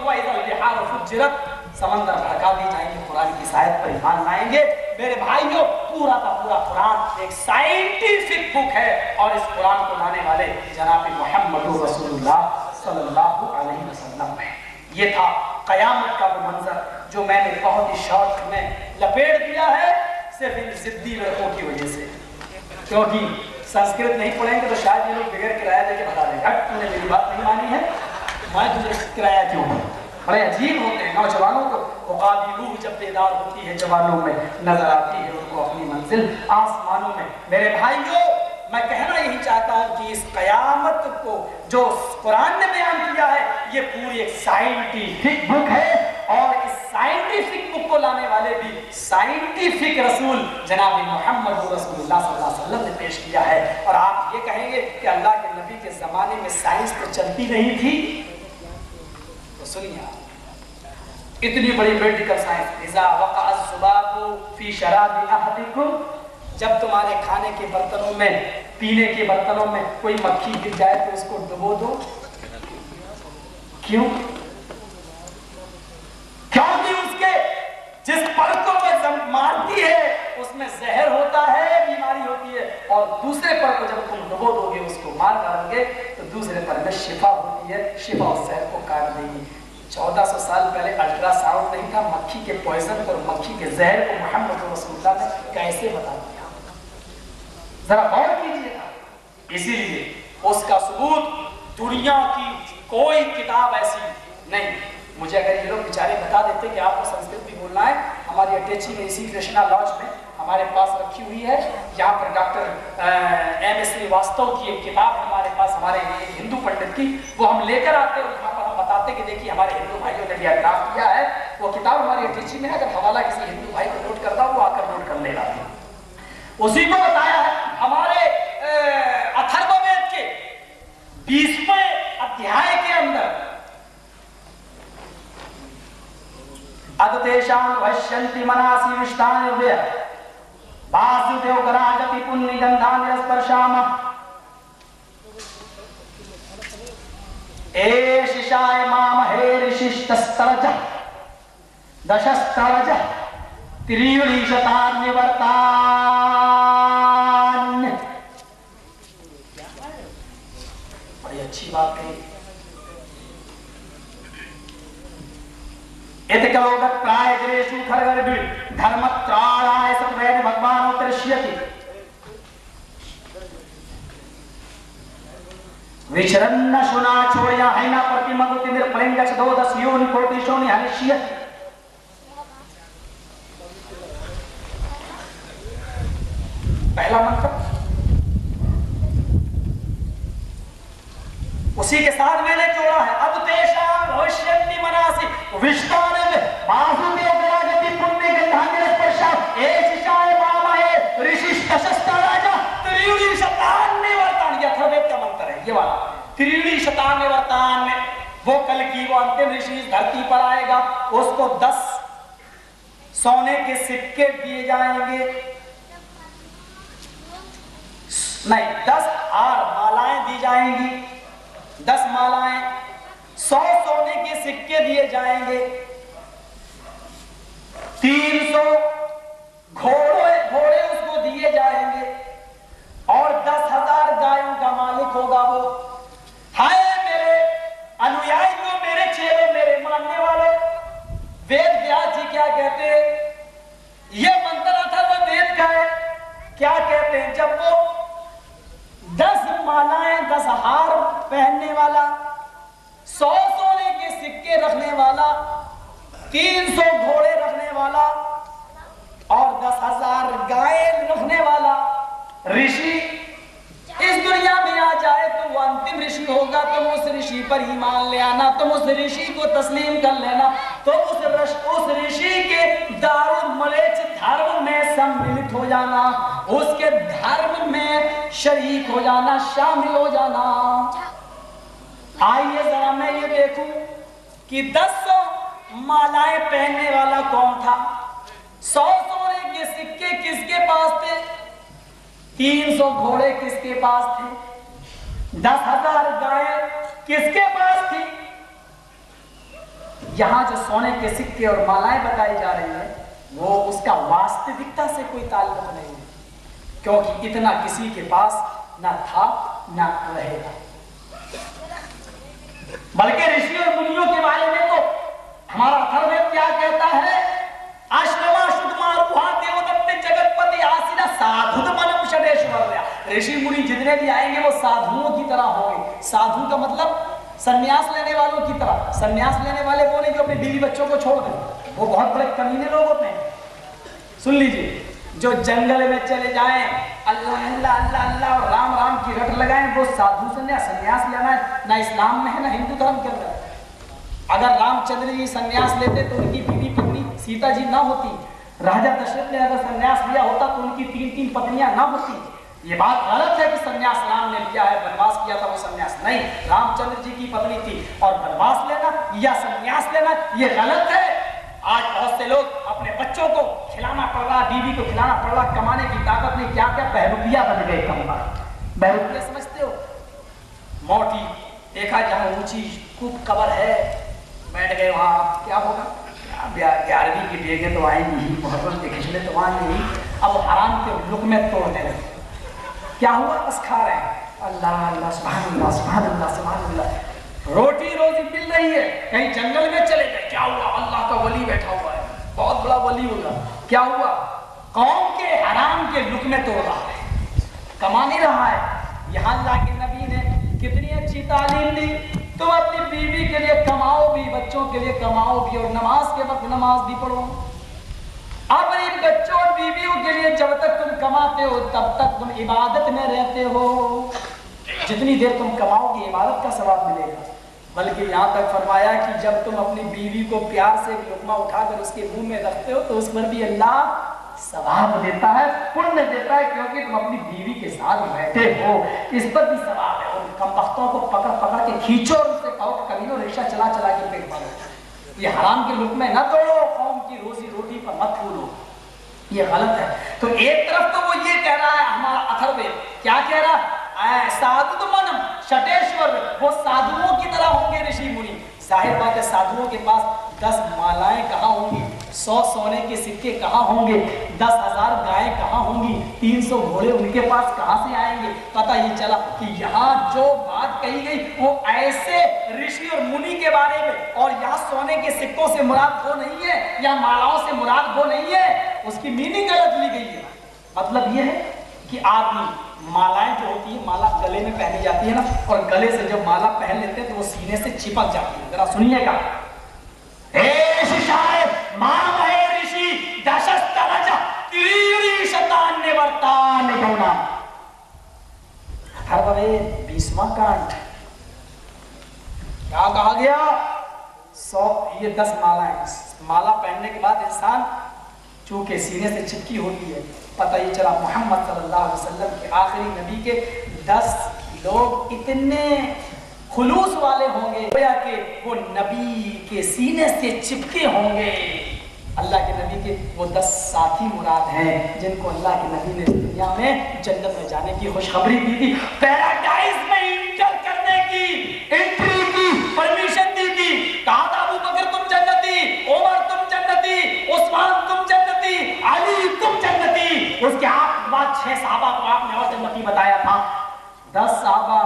समंदर भड़का दी जाएंगे, कुरान की शायद पर ईमान लाएंगे। मेरे भाइयों, पूरा का पूरा कुरान एक साइंटिफिक बुक है, और इस कुरान को लाने वाले जनाब मुहम्मद रसूलुल्लाह सल्लल्लाहु अलैहि वसल्लम है। ये था कयामत का वो मंजर जो मैंने बहुत ही शॉर्ट में लपेट दिया है, सिर्फ इन जिद्दी लड़कों की वजह से, क्योंकि संस्कृत नहीं पढ़ेंगे तो शायद ये लोग बगैर किराया देके भगा देंगे। तूने मेरी बात नहीं मानी है, मैं तुझे किराया क्यों दूं? बड़े अजीब होते हैं नौजवानों को, औकाती रूह जब बेदार होती है जवानों में, नजर आती है उनको अपनी मंजिल आसमानों में। मेरे भाइयों, मैं कहना यही चाहता हूं कि इस कयामत को जो कुरान ने बयान किया है, ये पूरी एक साइंटिफिक बुक है, और इस साइंटिफिक बुक को लाने वाले भी साइंटिफिक रसूल जनाब मुहम्मद रसूलुल्लाह सल्लल्लाहु अलैहि वसल्लम ने पेश किया है। और आप ये कहेंगे कि अल्लाह के नबी के जमाने में साइंस तो चलती नहीं थी, तो सुनिए, इतनी बड़ी मेडिकल साइंस, इज़ा वक़अ ज़ुबाबु फ़ी शराबि अहदिकुम, जब तुम्हारे खाने के बर्तनों में, पीने के बर्तनों में कोई मक्खी गिर जाए तो उसको डुबो दो। क्यों? क्योंकि उसके जिस पर को मारती है उसमें जहर होता है, बीमारी होती है, और दूसरे पर को जब तुम डुबो दोगे, उसको मार डालोगे, तो दूसरे पर में शिफा होती है, शिफा उस जहर को काट देगी। 1400 साल पहले अल्ट्रासाउंड नहीं था, मक्खी के पॉइजन और मक्खी के जहर को मुहम्मद रसूलुल्लाह ने कैसे बता दिया, जरा गौर कीजिएगा। इसीलिए उसका सबूत दुनिया की कोई किताब ऐसी नहीं। मुझे अगर ये लोग बेचारे बता देते कि आपको संस्कृत भी बोलना है, हमारी अटैची में इसी कृष्णा लॉज में हमारे पास रखी हुई है, यहाँ पर डॉक्टर M.S. श्रीवास्तव की एक किताब हमारे पास, हमारे हिंदू पंडित की, वो हम लेकर आते हैं, वहाँ पर हम बताते कि देखिए हमारे हिंदू भाइयों ने भी ड्राफ्ट किया है, वो किताब हमारी अटैची में है, अगर हवाला किसी हिंदू भाई को नोट करता वो आकर नोट कर लेगा। उसी को बताया है हमारे अथर्ववेद के 20वें अध्याय के अंदर, अदतेशां वश्यन्ति मनासि विष्टानि वे वासुदेव गराजति पुण्य गंधानि स्पर्शाम एशिशाय मामहे ऋषिष्टस्तरज दशस्तरज त्रियुलीशतान्यवर्तान्। बड़ी अच्छी बात कही। इतकलोगत प्राय जरेषु खरगर्भि धर्मत्राणाय सत्वैन भगवान उत्तरष्यति विचरन्न शुना छोड़या हैना प्रतिमगुति निर्पलिंगच दोदस योनि कोटिशोनि हनिष्यति। पहला मंत्र, उसी के साथ मैंने जोड़ा है, अब तेषां भविष्यन्ति मनासि विष्टानि वासुदेव गराजति पुण्य गंधानि स्पर्शाम एशिशाय मामहे ऋषिष्टस्तरज त्रियुलीशतान्यवर्तान्। ये अथर्ववेद का मंत्र है, ये वाला त्रियुलीशतान्यवर्तान्। वो कल की वो अंतिम ऋषि धरती पर आएगा, उसको 10 सोने के सिक्के दिए जाएंगे, नहीं 10 हार मालाएं दी जाएंगी, 10 मालाएं, 100 सोने के सिक्के दिए जाएंगे, 300 घोड़े उसको दिए जाएंगे, और 10,000 गायों का मालिक होगा वो। हाय मेरे अनुयायियों, मेरे चेलों, मेरे मानने वालों, वेद व्यास जी क्या कहते हैं? ये मंत्र अथर्ववेद का है। क्या कहते हैं? जब वो 10 मालाएं, 10 हार पहनने वाला, 100 सोने के सिक्के रखने वाला, 300 घोड़े रखने वाला और 10,000 गायें रखने वाला ऋषि इस दुनिया में आ जाए तो वो अंतिम ऋषि होगा। तुम उस ऋषि पर ईमान ले आना, तुम उस ऋषि को तस्लीम कर लेना, तुम उस ऋषि के दारुल मलेच धर्म में सम्मिलित हो जाना, उसके धर्म में शरीक हो जाना, शामिल हो जाना। आइए जरा मैं ये देखूं कि 10 मालाएं पहनने वाला कौन था, 100 सोने के सिक्के किसके पास थे, 300 घोड़े किसके पास थे, 10,000 गायें किसके पास थी। यहां जो सोने के सिक्के और मालाएं बताई जा रही है वो उसका वास्तविकता से कोई ताल्लुक नहीं है, क्योंकि इतना किसी के पास ना था ना रहेगा। बल्कि ऋषि और मुनियों के बारे में तो हमारा अथर्ववेद क्या कहता है, आश्रमा शुद्धमा रूहा देवदत्ते जगतपति आसीना साधुत मनम षडेश्वरया। ऋषि मुनि जितने भी आएंगे वो साधुओं की तरह होंगे। साधु का मतलब संन्यास लेने वालों की तरह। संन्यास लेने वाले वो नहीं जो अपने बीवी बच्चों को छोड़ दें, वो बहुत बड़े कमीने लोग होते हैं। सुन लीजिए, जो जंगल में चले जाएं, अल्लाह अल्लाह अल्लाह अल्लाह और राम राम की रट लगाएं, वो साधु संन्यास लेना है ना इस्लाम में है ना हिंदू धर्म के अंदर। अगर रामचंद्र जी संन्यास लेते तो उनकी बीवी पत्नी सीता जी ना होती। राजा दशरथ ने अगर संन्यास लिया होता तो उनकी 3 पत्नियां ना होती। ये बात गलत है कि संन्यास राम ने लिया है, वनवास किया था वो संन्यास नहीं, रामचंद्र जी की पत्नी थी। और वनवास लेना या संन्यास लेना ये गलत है। आज बहुत से लोग अपने बच्चों को खिलाना पड़ रहा, बीवी को खिलाना पड़ रहा, कमाने की ताकत में क्या क्या बहरूपिया बन गए। बहरूपिया समझते हो, मोटी देखा जहां ऊंची खूब कबर है, बैठ गए वहां, क्या होगा, 11वीं की डेगे तो आएंगी ही, मुहर्रम के खिचड़े तो आएंगे ही। अब हराम के लुक में तोड़ने लगे, क्या हुआ, बस खा रहे हैं, अल्लाह अल्लाह सुभान अल्लाह सुभान अल्लाह सुभान अल्लाह। रोटी रोजी मिल रही है, कहीं जंगल में चले गए, क्या हुआ, अल्लाह का वली बैठा हुआ है, बहुत बड़ा वली होगा, क्या हुआ, कौम के हराम के लुक में तोड़ रहा है, कमा नहीं रहा है। यहाँ जाके नबी ने कितनी अच्छी तालीम दी, तुम अपनी बीवी के लिए कमाओ भी, बच्चों के लिए कमाओ भी, और नमाज के वक्त नमाज भी पढ़ो। अपने बच्चों और बीवियों के लिए जब तक तुम कमाते हो तब तक तुम इबादत में रहते हो। जितनी देर तुम कमाओगे इबादत का सवाब मिलेगा। बल्कि यहाँ तक फरमाया कि जब तुम अपनी बीवी को प्यार से लुकमा उठाकर उसके मुंह में रखते हो तो उस पर भी अल्लाह सवाब देता है, पुण्य देता है, क्योंकि तुम अपनी बीवी के साथ बैठे हो, इस पर भी सवाब है। उन कमबख्तों को पकड़ पकड़ के खींचो और उनसे कहो कभी नो रिक्शा चला चला के पेट भरो। ये हराम के लुक में न तोड़ो, कौम की रोजी रोटी पर मत फूलो, ये गलत है। तो एक तरफ तो वो ये कह रहा है हमारा अथर्ववेद, क्या कह रहा है, साधु मनम षटेश्वर, वो साधुओं की तरह होंगे ऋषि मुनि। जाहिर बात है साधुओं के पास 10 मालाएं कहाँ होंगी, 100 सोने के सिक्के कहाँ होंगे, 10,000 गायें कहाँ होंगी, 300 घोड़े उनके पास कहाँ से आएंगे। पता ये चला कि यहाँ जो बात कही गई वो ऐसे ऋषि और मुनि के बारे में, और यहाँ सोने के सिक्कों से मुराद वो नहीं है या मालाओं से मुराद वो नहीं है, उसकी मीनिंग गलत ली गई है। मतलब ये है कि आदमी मालाएं जो होती है, माला गले में पहनी जाती है ना, और गले से जब माला पहन लेते हैं तो वो सीने से चिपक जाती है। जरा सुनिएगा, बीसवां कांड क्या कहा गया, 100 ये 10 मालाएं, माला पहनने के बाद इंसान चूंकि सीने से चिपकी होती है, पता ये चला मोहम्मद सल्लल्लाहु अलैहि वसल्लम के आखिरी नबी के 10 लोग इतने खुलूस वाले होंगे गोया कि वो नबी के सीने से चिपके होंगे। अल्लाह के नबी के वो 10 साथी मुराद हैं जिनको अल्लाह के नबी ने दुनिया में जन्नत में जाने की खुशखबरी दी थी, पैराडाइज में इंटर करने की, एंट्री की परमिशन दी थी। कहा था अबू बकर तुम जन्नती, उमर तुम जन्नती, उस्मान तुम जन्नती, अली तुम जन्नती। उसके बाद 6 सहाबा को आपने और जन्नती बताया था। 10 सहाबा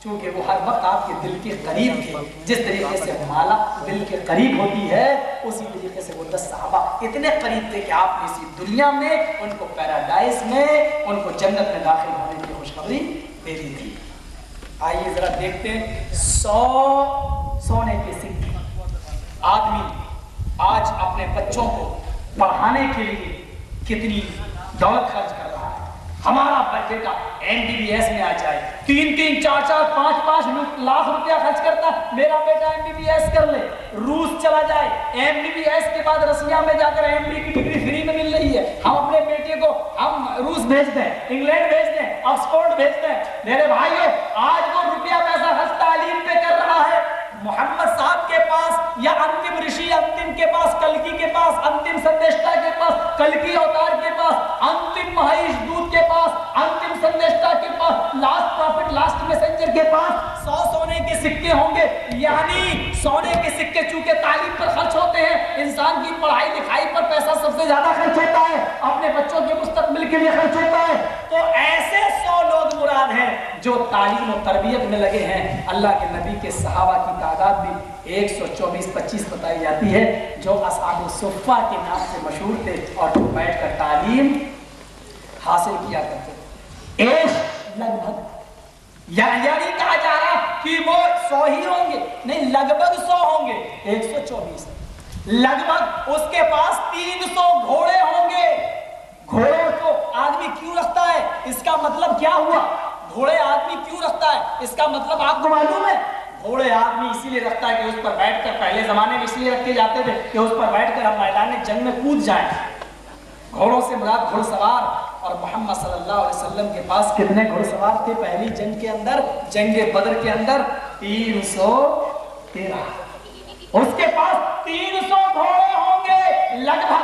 चूंकि वो हर वक्त आपके दिल के करीब थे, जिस तरीके से माला दिल के करीब होती है उसी तरीके से वो 10 सहाबा इतने करीब थे कि आपने इसी दुनिया में उनको पैराडाइज में, उनको जन्नत में दाखिल होने की खुशखबरी दे दी थी। आइए जरा देखते हैं 100 सोने के सिक्के। आदमी आज अपने बच्चों को पढ़ाने के लिए कितनी दौलत खर्च कर रहा है। हमारा बेटा MBBS में आ जाए 3-3, 4-4, 5-5 लाख रुपया खर्च करता है। मेरा बेटा MBBS कर ले, रूस चला जाए, MBBS के बाद रसिया में जाकर MD की डिग्री फ्री में मिल रही है। हम अपने बेटे को हम रूस भेज दें, इंग्लैंड भेज दें, ऑक्सफोर्ड भेज दें। मेरे भाइयों, आज वो रुपया पैसा खर्च तालीम पे कर रहा है। मोहम्मद साहब के पास या अंतिम ऋषि अंतिम के पास, कल्कि के पास, अंतिम संदेष्टा के पास, कल्कि अवतार के पास, अंतिम महेश दूत के पास, अंतिम संदेष्टा के पास, लास्ट प्रॉफिट, लास्ट मैसेंजर के पास 100 सोने के सिक्के होंगे। यानी सोने के सिक्के चूंकि तालीम पर खर्च होते हैं, इंसान की पढ़ाई लिखाई पर पैसा सबसे ज्यादा खर्च होता है, अपने बच्चों के मुस्तकबिल के लिए खर्च होता है। तो ऐसे 100 लोग मुराद हैं जो तालीम और तरबियत में लगे हैं। अल्लाह के नबी के सहाबा की तादाद भी 124-25 बताई जाती है, जो असहाबुस सुफ़्फ़ा के नाम से मशहूर थे और जो बैठकर तालीम हासिल किया करते थे। लगभग यानी कहा जा रहा कि वो 100 ही होंगे, नहीं लगभग 100 होंगे, 124 लगभग। उसके पास 300 घोड़े होंगे। घोड़ों को आदमी क्यों रखता है, इसका मतलब क्या हुआ? घोड़े आदमी क्यों रखता है, इसका मतलब आपको मालूम है? घोड़े आदमी इसीलिए रखता है कि उस पर बैठकर, पहले जमाने में इसलिए रखे जाते थे कि उस पर बैठकर हम मैदान जंग में कूद जाएं। घोड़ों से मुराद घुड़सवार, और मोहम्मद सल्लल्लाहु अलैहि वसल्लम के पास कितने घुड़सवार थे पहली जंग के अंदर, जंग बदर के अंदर? 313। उसके पास 300 घोड़े होंगे लगभग।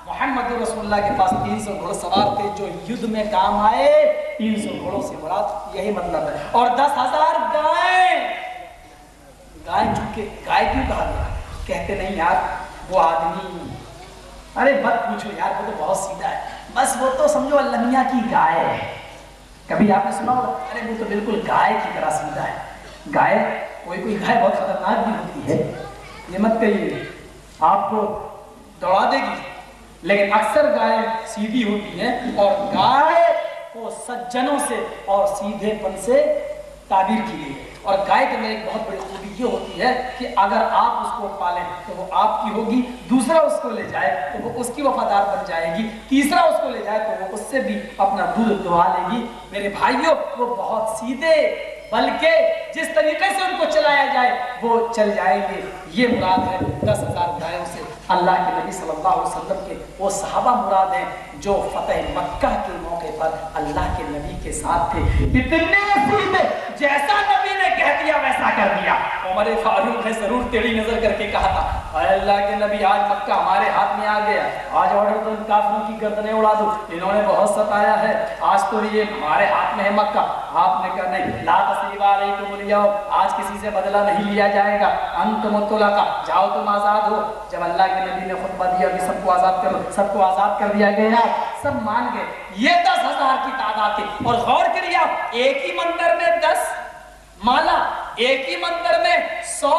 मोहम्मद रसूलुल्लाह के पास 300 घुड़सवार थे जो युद्ध में काम आए। 300 घोड़ों से मुराद यही मतलब है। और 10,000 गायें। गाय चूंकि गाय क्यों कहा गया? कहते नहीं यार वो आदमी, अरे मत पूछो यार, वो तो बहुत सीधा है, बस वो तो समझो अल्लाह की गाय है। कभी आपने सुना होगा? अरे वो तो बिल्कुल गाय की तरह सीधा है। गाय, कोई गाय बहुत खतरनाक भी होती है, ये मत कहिए, आपको दौड़ा देगी, लेकिन अक्सर गाय सीधी होती है। और गाय को सज्जनों से और सीधेपन से ताबीर की गई है। और गाय के अंदर एक बहुत बड़ी खूबी ये होती है कि अगर आप उसको पालें तो वो आपकी होगी, दूसरा उसको ले जाए तो वो उसकी वफादार बन जाएगी, तीसरा उसको ले जाए तो वो उससे भी अपना दूध दुहा लेगी। मेरे भाइयों, वो बहुत सीधे, बल्कि जिस तरीके से उनको चलाया जाए वो चल जाएंगे। ये मुराद है 10,000 गायों से। अल्लाह के नबी सल्लल्लाहु अलैहि वसल्लम के वो सहाबा मुराद हैं जो फतेह मक्का के मौके पर अल्लाह के नबी के साथ थे। इतने सीधे, जैसा नबी ने कह दिया वैसा कर दिया। उमर फारूक ने जरूर टेढ़ी नजर करके कहा था, अल्लाह के नबी आज मक्का हमारे हाथ में आ गया, आज ऑर्डर दो काफिरों की गर्दनें उड़ा दो, इन्होंने बहुत सताया है, आज तो ये हमारे हाथ में है मक्का। आपने कहा नहीं, ला तस्रीबा अलैकुम अल-यौम, आज किसी से बदला नहीं लिया जाएगा, अंतुम मुतलका, जाओ तुम आजाद हो। जब अल्लाह के नबी ने खुतबा दिया कि सबको आजाद करो, सबको आजाद कर दिया गया, सब मान गए। ये 10,000 की तादाद थी। और गौर करिए आप, एक ही मंदिर में 10 माला, एक ही मंदिर में 100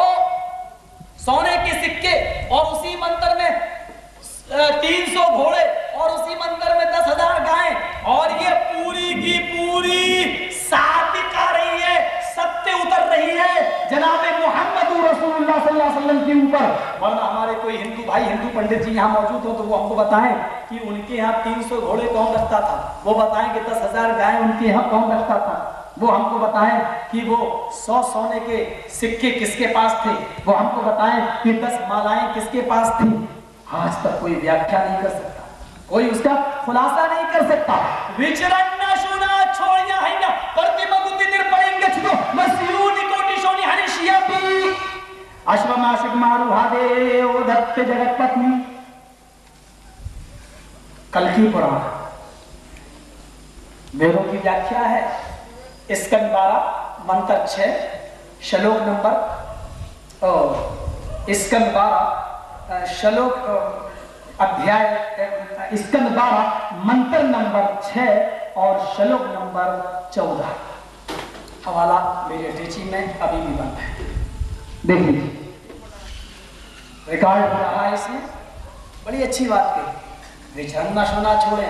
सोने के सिक्के, और उसी मंदिर में 300 घोड़े, और उसी मंदिर में 10,000 गायें, और ये पूरी की पूरी सादिक आ रही है, सत्य उतर रही है जनाबे मोहम्मद रसूलुल्लाह सल्लल्लाहु अलैहि वसल्लम के ऊपर। वरना हमारे कोई हिंदू भाई, हिंदू पंडित जी यहाँ मौजूद हो तो वो हमको बताएं कि उनके यहाँ 300 घोड़े कौन रखता था, वो बताएं कि 10,000 गायें उनके यहाँ कौन रखता था, वो हमको बताएं कि वो 100 सोने के सिक्के किसके पास थे, वो हमको बताएं कि 10 मालाएं किसके पास थी। आज तक कोई व्याख्या नहीं कर सकता, कोई उसका खुलासा नहीं कर सकता। विचरन्ना शुना छोड़िया है ना प्रतिमा गुत्ती तिर पड़ेंगे छुटो मसियू निकोटी शोनी हनिशिया भी अश्वमाशिक मारू हादे ओ दत्त जगत पत्नी। कल्कि पुराण वेदों की व्याख्या है, स्कंद 12 मंत्र 6 श्लोक नंबर, स्कंद 12 श्लोक अध्याय स्कंद 12 मंत्र नंबर 6 और श्लोक नंबर 14। हवाला मेरे टेची में अभी भी बंद है, देख लीजिए, रिकॉर्ड हो रहा है इसमें। बड़ी अच्छी बात कही, विचरना सुना छोड़े,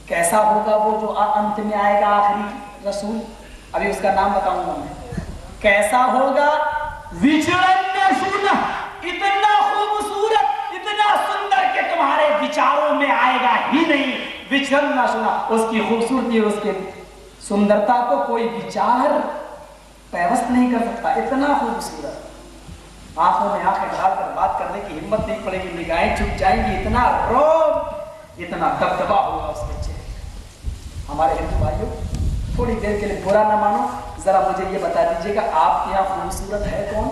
कैसा होगा वो जो अंत में आएगा, आखिरी रसूल, अभी उसका नाम बताऊंगा मैं। कैसा होगा? विचरण इतना खूबसूरत, इतना सुंदर कि तुम्हारे विचारों में आएगा ही नहीं। विचरण ना सुना, उसकी खूबसूरती, उसके सुंदरता को कोई विचार पैवस्त नहीं कर सकता, इतना खूबसूरत। आंखों में आंखें डालकर बात करने की हिम्मत नहीं पड़ेगी, निगाहें चुप जाएंगी, इतना रोब, इतना दबदबा होगा उसके चेहरे। हमारे हिंदू भाइयों, थोड़ी देर के लिए बुरा ना मानो, जरा मुझे ये बता दीजिएगा, आपके यहाँ खूबसूरत है कौन?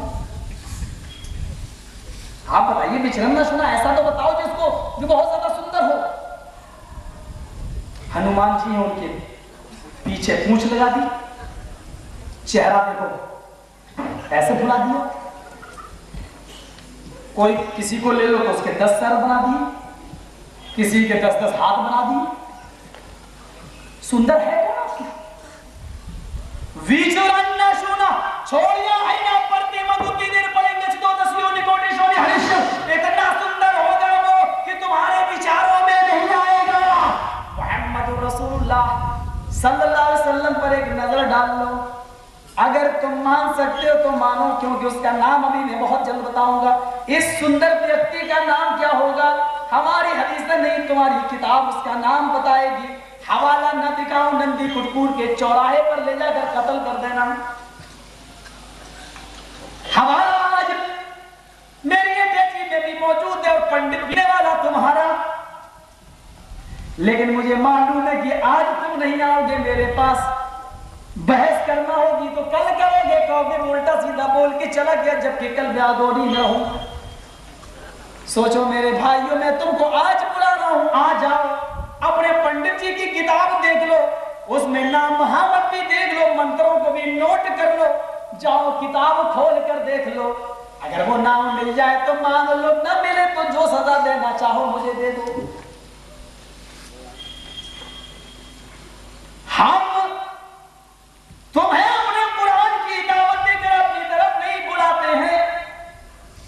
आप बताइए, विचरण ना सुना, ऐसा तो बताओ जिसको, जो बहुत ज्यादा सुंदर हो। हनुमान जी हैं, उनके पीछे पूंछ लगा दी, चेहरा देखो ऐसे भुला दिया। कोई किसी को ले लो तो उसके 10 सर बना दिए, किसी के 10-10 हाथ बना दिए। सुंदर है कौन आपकी? विचरण न सुना, छोड़िया है ना पड़ते मगुती दिन पड़ेंगे तो दसियों निकोटे शोरी हरिश्व। इतना सुंदर होगा वो कि तुम्हारे विचारों में नहीं आएगा। मोहम्मद रसूलुल्लाह सल्लल्लाहु अलैहि वसल्लम पर एक नजर डाल लो, अगर तुम मान सकते हो तो मानो, क्योंकि उसका नाम अभी मैं बहुत जल्द बताऊंगा। इस सुंदर व्यक्ति का नाम क्या होगा? हमारी हदीस नहीं, तुम्हारी किताब उसका नाम बताएगी। हवाला न दिखाओ, नंदी कुटकुर के चौराहे पर ले जाकर कत्ल कर देना। हवाला आज मेरी बेटी में भी मौजूद है और पंडित भी वाला तुम्हारा, लेकिन मुझे मालूम है कि आज तुम नहीं आओगे मेरे पास। बहस करना होगी तो कल करोगे, कहोगे उल्टा सीधा बोल के चला गया, जबकि कल ब्यादोरी न हो। सोचो मेरे भाइयों, मैं तुमको आज बुला रहा हूं, आ जाओ, अपने पंडित जी की किताब देख लो, उसमें नाम मोहम्मद भी देख लो, मंत्रों को भी नोट कर लो, जाओ किताब खोल कर देख लो। अगर वो नाम मिल जाए तो मान लो, न मिले तो जो सजा देना चाहो मुझे दे दो। हम तुम्हें अपने कुरान की दावत देकर अपनी तरफ नहीं बुलाते हैं,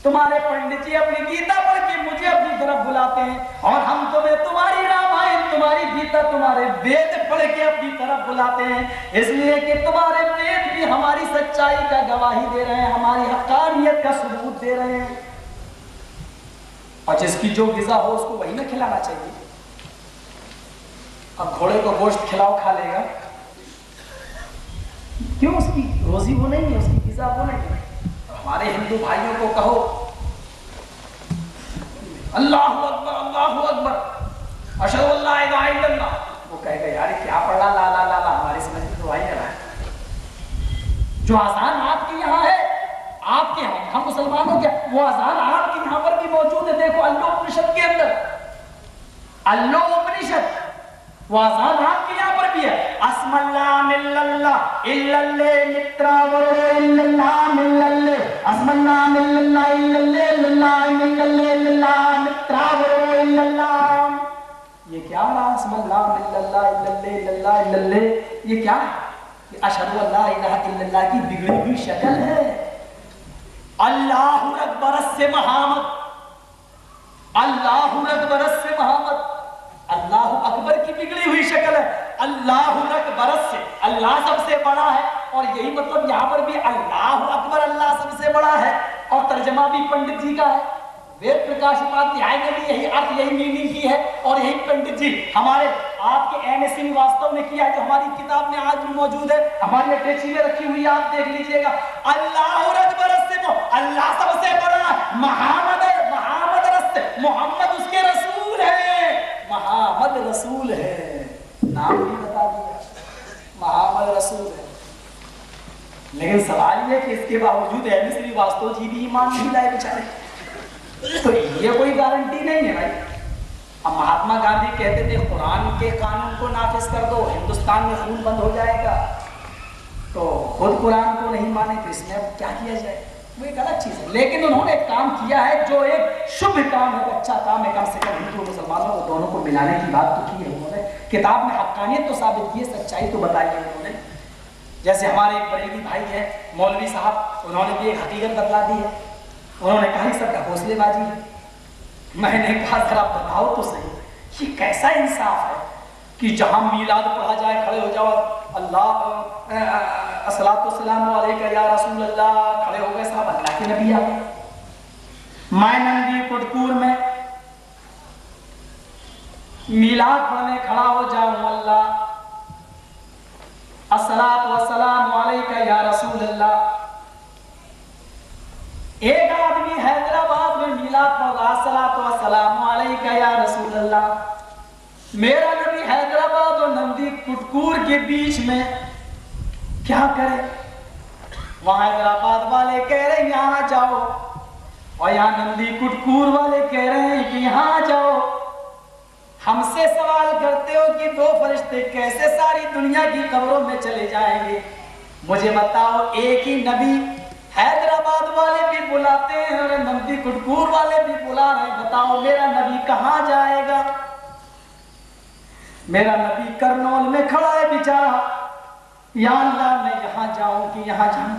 तुम्हारे पंडित जी अपनी गीता पढ़ के मुझे अपनी तरफ बुलाते हैं, और हम तुम्हें तुम्हारी रामायण, तुम्हारी गीता, तुम्हारे वेद पढ़ के अपनी तरफ बुलाते हैं, इसलिए कि तुम्हारे वेद भी हमारी सच्चाई का गवाही दे रहे हैं, हमारी हक्कानियत का सबूत दे रहे हैं। और जिसकी जो ग़िज़ा हो उसको वही ना खिलाना चाहिए। अब घोड़े को गोश्त खिलाओ, खा लेगा, क्यों? उसकी रोजी वो नहीं है, उसकी ग़िज़ा वो नहीं है। हमारे हिंदू भाइयों को कहो अल्लाहु अकबर, अल्लाहु अकबर, अशहदु अल्ला इलाहा इल्लल्लाह, वो कहेगा यार क्या पढ़ रहा, ला ला ला ला, हमारी समझ में तो आ ही रहा है। जो आसान आपके यहाँ है, आपके यहाँ, हम मुसलमानों के, वो आसान आपके यहाँ पर भी मौजूद है। देखो अल्लाह उपनिषद के अंदर, अल्लाह उपनिषद, वो आसान आपके यहाँ पर भी है। अस्मल्लाह मिल्लल्लाह इल्लल्ले मित्रावरो इल्लल्लाह मिल्लल्ले, अस्मल्लाह मिल्लल्लाह इल्लल्ले इल्लल्लाह मिल्लल्ले इल्लल्लाह मित्रावरो इल्लल्लाह। ये क्या है? अस्मल्लाह मिल्लल्लाह इल्लल्ले इल्लल्लाह इल्लल्ले, ये क्या है? ये अशहदु अल्ला इलाहा इल्लल्लाह की बिगड़ी हुई शक्ल है। अल्लाहु अकबर से मोहम्मद, अल्लाहु अकबर से मोहम्मद, अल्लाह अकबर की बिगड़ी हुई शक्ल है। अल्लाह अकबर से, अल्लाह सबसे बड़ा है, और यही मतलब यहाँ पर भी अल्लाह अकबर, अल्लाह सबसे बड़ा है, और तर्जमा भी पंडित जी का है। वेद प्रकाश उपाध्याय ने भी यही अर्थ, यही मीनिंग की है, और यही पंडित जी हमारे आपके एम.ए. श्रीवास्तव ने किया है, जो हमारी किताब में आज भी मौजूद है, हमारी अटैची में रखी हुई है, आप देख लीजिएगा। अल्लाह अकबर से, अल्लाह सबसे बड़ा, मोहम्मद मोहम्मद उसके रसूल है, मोहम्मद रसूल है, नाम भी बता दिया, मोहम्मद रसूल है। लेकिन सवाल ये कि इसके बावजूद एम.ए. श्रीवास्तव जी भी ईमान नहीं लाए बेचारे, तो ये कोई गारंटी नहीं है भाई। अब महात्मा गांधी कहते थे कुरान के कानून को नाफिज कर दो, हिंदुस्तान में खून बंद हो जाएगा, तो खुद कुरान को नहीं माने तो इसमें अब क्या किया जाए? वो एक अलग चीज है। लेकिन उन्होंने एक काम किया है जो एक शुभ काम है, अच्छा काम है, कम से कम हिंदू और मुसलमानों को दोनों को मिलाने की बात तो की है उन्होंने। किताब में हक्कानियत तो साबित की है, सच्चाई तो बताई है उन्होंने। जैसे हमारे एक बरेली भाई है मौलवी साहब, उन्होंने भी एक हकीकत बतला दी है। उन्होंने कहा सब हौसलेबाजी है। मैंने कहा जरा बताओ तो सही, ये कैसा इंसाफ है? کہ جہاں میلاد پڑھا جائے کھڑے ہو جاؤ، اللہ الصلاۃ والسلام علیکہ یا رسول اللہ، کھڑے ہو گئے صاحب، اللہ کے نبی آ گئے۔ میں نندی کٹکور میں میلاد پڑھنے کھڑا ہو جاؤں، اللہ الصلاۃ والسلام علیکہ یا رسول اللہ۔ ایک آدمی حیدرآباد میں میلاد پڑھ رہا، الصلاۃ والسلام علیکہ یا رسول اللہ۔ میرا نبی حیدرآباد اور نندی کٹکور کے بیچ میں کیا کرے؟ وہاں حیدرآباد والے کہہ رہے ہیں یہاں جاؤ، اور یہاں نندی کٹکور والے کہہ رہے ہیں کہ یہاں جاؤ۔ ہم سے سوال کرتے ہو کہ دو فرشتے کیسے ساری دنیا کی قبروں میں چلے جائیں گے؟ مجھے بتاؤ، ایک ہی نبی حیدرآباد والے بھی بلاتے ہیں اور نندی کٹکور والے بھی بلا رہے ہیں، بتاؤ میرا نبی کہاں جائے گا؟ میرا نبی کرنول میں کھڑا ہے بیچارہ، یا اللہ میں یہاں جاؤں کہ یہاں جاؤں؟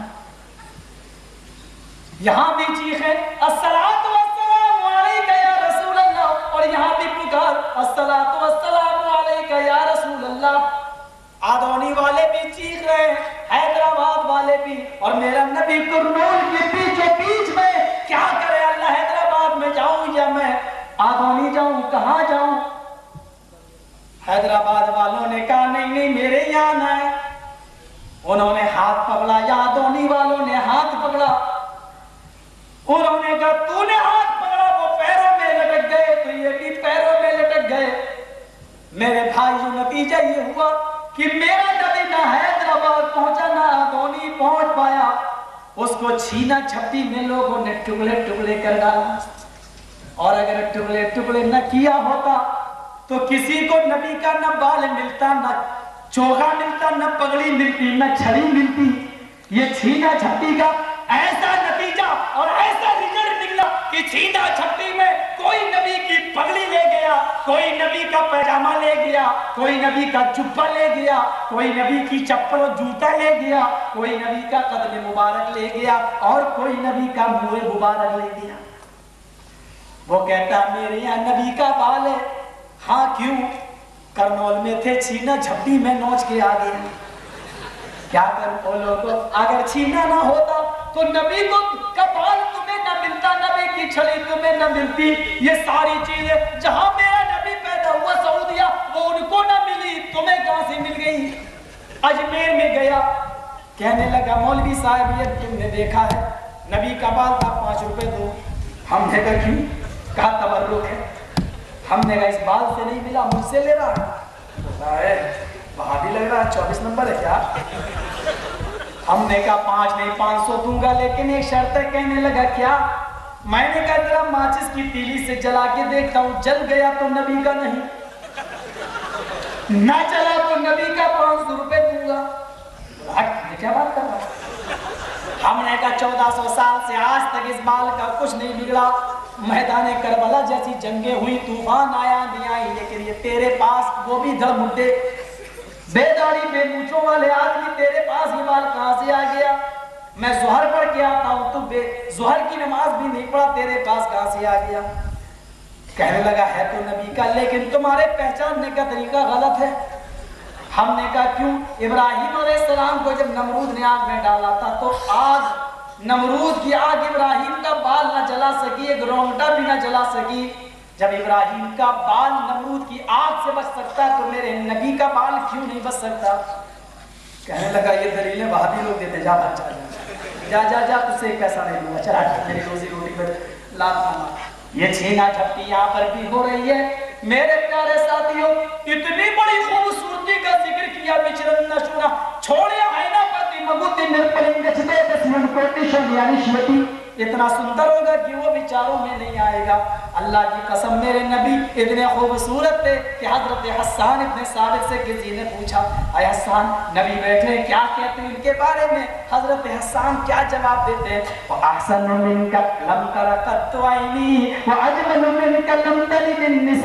یہاں بھی چیخیں الصلاۃ والسلام علیکہ یا رسول اللہ، اور یہاں بھی پکار الصلاۃ والسلام علیکہ یا رسول اللہ۔ آدونی والے بھی چیخ رہے ہیں، حیدرآباد والے بھی، اور میرا نبی کرنول کے پیچھے بیچ میں کیا کرے؟ اللہ حیدرآباد میں جاؤں یا میں آدونی جاؤں؟ کہاں جاؤں؟ حیدرآباد والوں نے کہا نہیں نہیں میرے یہاں نہ ہے۔ انہوں نے ہاتھ پکڑا، یا آدونی والوں نے ہاتھ پکڑا، انہوں نے کہا تو نے ہاتھ پکڑا، وہ پیروں میں لٹک گئے تو یہ بھی پیروں میں لٹک گئے۔ میرے بھائیوں نتیجہ یہ ہوا کہ میرا نبی نہ حیدرآباد پہنچا نہ آدونی پہنچ پایا، اس کو چھینا چھپی میں لوگوں نے ٹکڑے ٹکڑے کر ڈالا۔ اور اگر ٹکڑے ٹکڑے نہ کیا ہوتا تو کسی کو نبی کا نہ بال ملتا، نہ چوغا ملتا، نہ پگڑی ملتی، نہ چھڑی ملتی۔ یہ چھینا چھپی کا ایسا نتیجہ اور ایسا رزلٹ نکلا کہ چھینا چھپی میں کوئی نبی کی پگڑی لے گیا، کوئی نبی کا پیجامہ لے گیا، کوئی نبی کا جبہ لے گیا، کوئی نبی کی چپل اور جوتا لے گیا، کوئی نبی کا قدم مبارک لے گیا، اور کوئی نبی کا منہ مبارک لے گیا۔ وہ کہتا میرے یہاں نبی کا بال ہے۔ ہاں کیوں؟ کرنول میں تھے، چھینا جھپٹی میں نوچ کے آ گیا۔ کیا کرو لوگوں، اگر چھینا نہ ہوتا تو نبی کو کا بال تمہیں نہ ملتا، نبی کی چھڑی تمہیں نہ ملتی۔ یہ ساری چیزیں جہاں میرا نبی پیدا ہوا سعودیہ، وہ ان کو نہ ملی، تمہیں کہاں سے مل گئی؟ اجمیر میں گیا، کہنے لگا مولوی صاحب یہ تم نے دیکھا ہے نبی کا بال تھا، 5 روپے دو۔ ہم نے کہا کیوں؟ کہا تبرک ہے۔ ہم نے کہا اس بال سے نہیں ملا، مجھ سے لے رہا ہے، وہاں بھی لگ رہا ہے 24 نمبر ہے کیا؟ ہم نے کہا 5 نہیں 500 دوں گا، لیکن ایک شرط ہے۔ کہنے لگا کیا؟ میں نے کہا ذرا ماچس کی تیلی سے جلا کے دیکھتا ہوں، جل گیا تو نبی کا نہیں، نہ چلا تو نبی کا 500 روپے دوں گا۔ کیا بات کر رہا ہے؟ ہم نے کہا 1400 سال سے آج تک اس بال کا کچھ نہیں بگڑا، میدان کربلا جیسی جنگیں ہوئی، طوفان آیا، آندھی آئی، لیکن یہ تیرے پاس وہ بھی دھڑ مڈے بے داڑھی بے مونچھوں والے آدمی، تیرے پاس یہ بال کہاں سے آ گیا؟ میں ظہر پڑھ کے آتا ہوں، تو ظہر کی نماز بھی نہیں پڑھا، تیرے پاس کہاں سے آ گیا؟ کہنے لگا ہے تو نبی کا، لیکن تمہارے پہچاننے کا طریقہ غلط ہے۔ ہم نے کہا کیوں؟ ابراہیم علیہ السلام کو جب نمرود نے آگ میں ڈالا تھا تو آگ، نمرود کی آگ ابراہیم کا بال نہ جلا سکی، ایک رونگٹا بھی نہ جلا سکی۔ جب ابراہیم کا بال نمرود کی آگ سے بچ سکتا ہے تو میرے نبی کا بال کیوں نہیں بچ سکتا؟ کہنے لگا یہ دلیلیں وہابی لوگ دیتے، جا بچہ جا جا جا، تجھ سے پیسہ نہیں دوں گا، چلا میری روزی روٹی پر لات مارنا۔ یہ چھینا جھپٹی یہاں پر بھی ہو رہی ہے۔ میرے پیارے ساتھیوں، اتنی بڑی خوبصورتی کا ذکر کیا، بچرن نشورا چھوڑے آئینہ پتی مگوتی نرپلنگ چھتے دسمن کوٹی شنیانی شوٹی، اتنا سندر ہوگا کہ وہ بیچاروں میں نہیں آئے گا۔ اللہ کی قسم میرے نبی اتنے خوبصورت تھے کہ حضرت حسان ابن ثابت سے کسی نے پوچھا اے حسان نبی بیٹھے کیا کہتے ہیں ان کے بارے میں؟ حضرت حسان کیا جواب دیتے ہیں؟ وَأَحْسَنُ مِنْكَ لَمْ تَرَ قَطُّ عَيْنِي وَأَجْمَلُ مِنْكَ لَمْ تَلِدِ النِّسَاءُ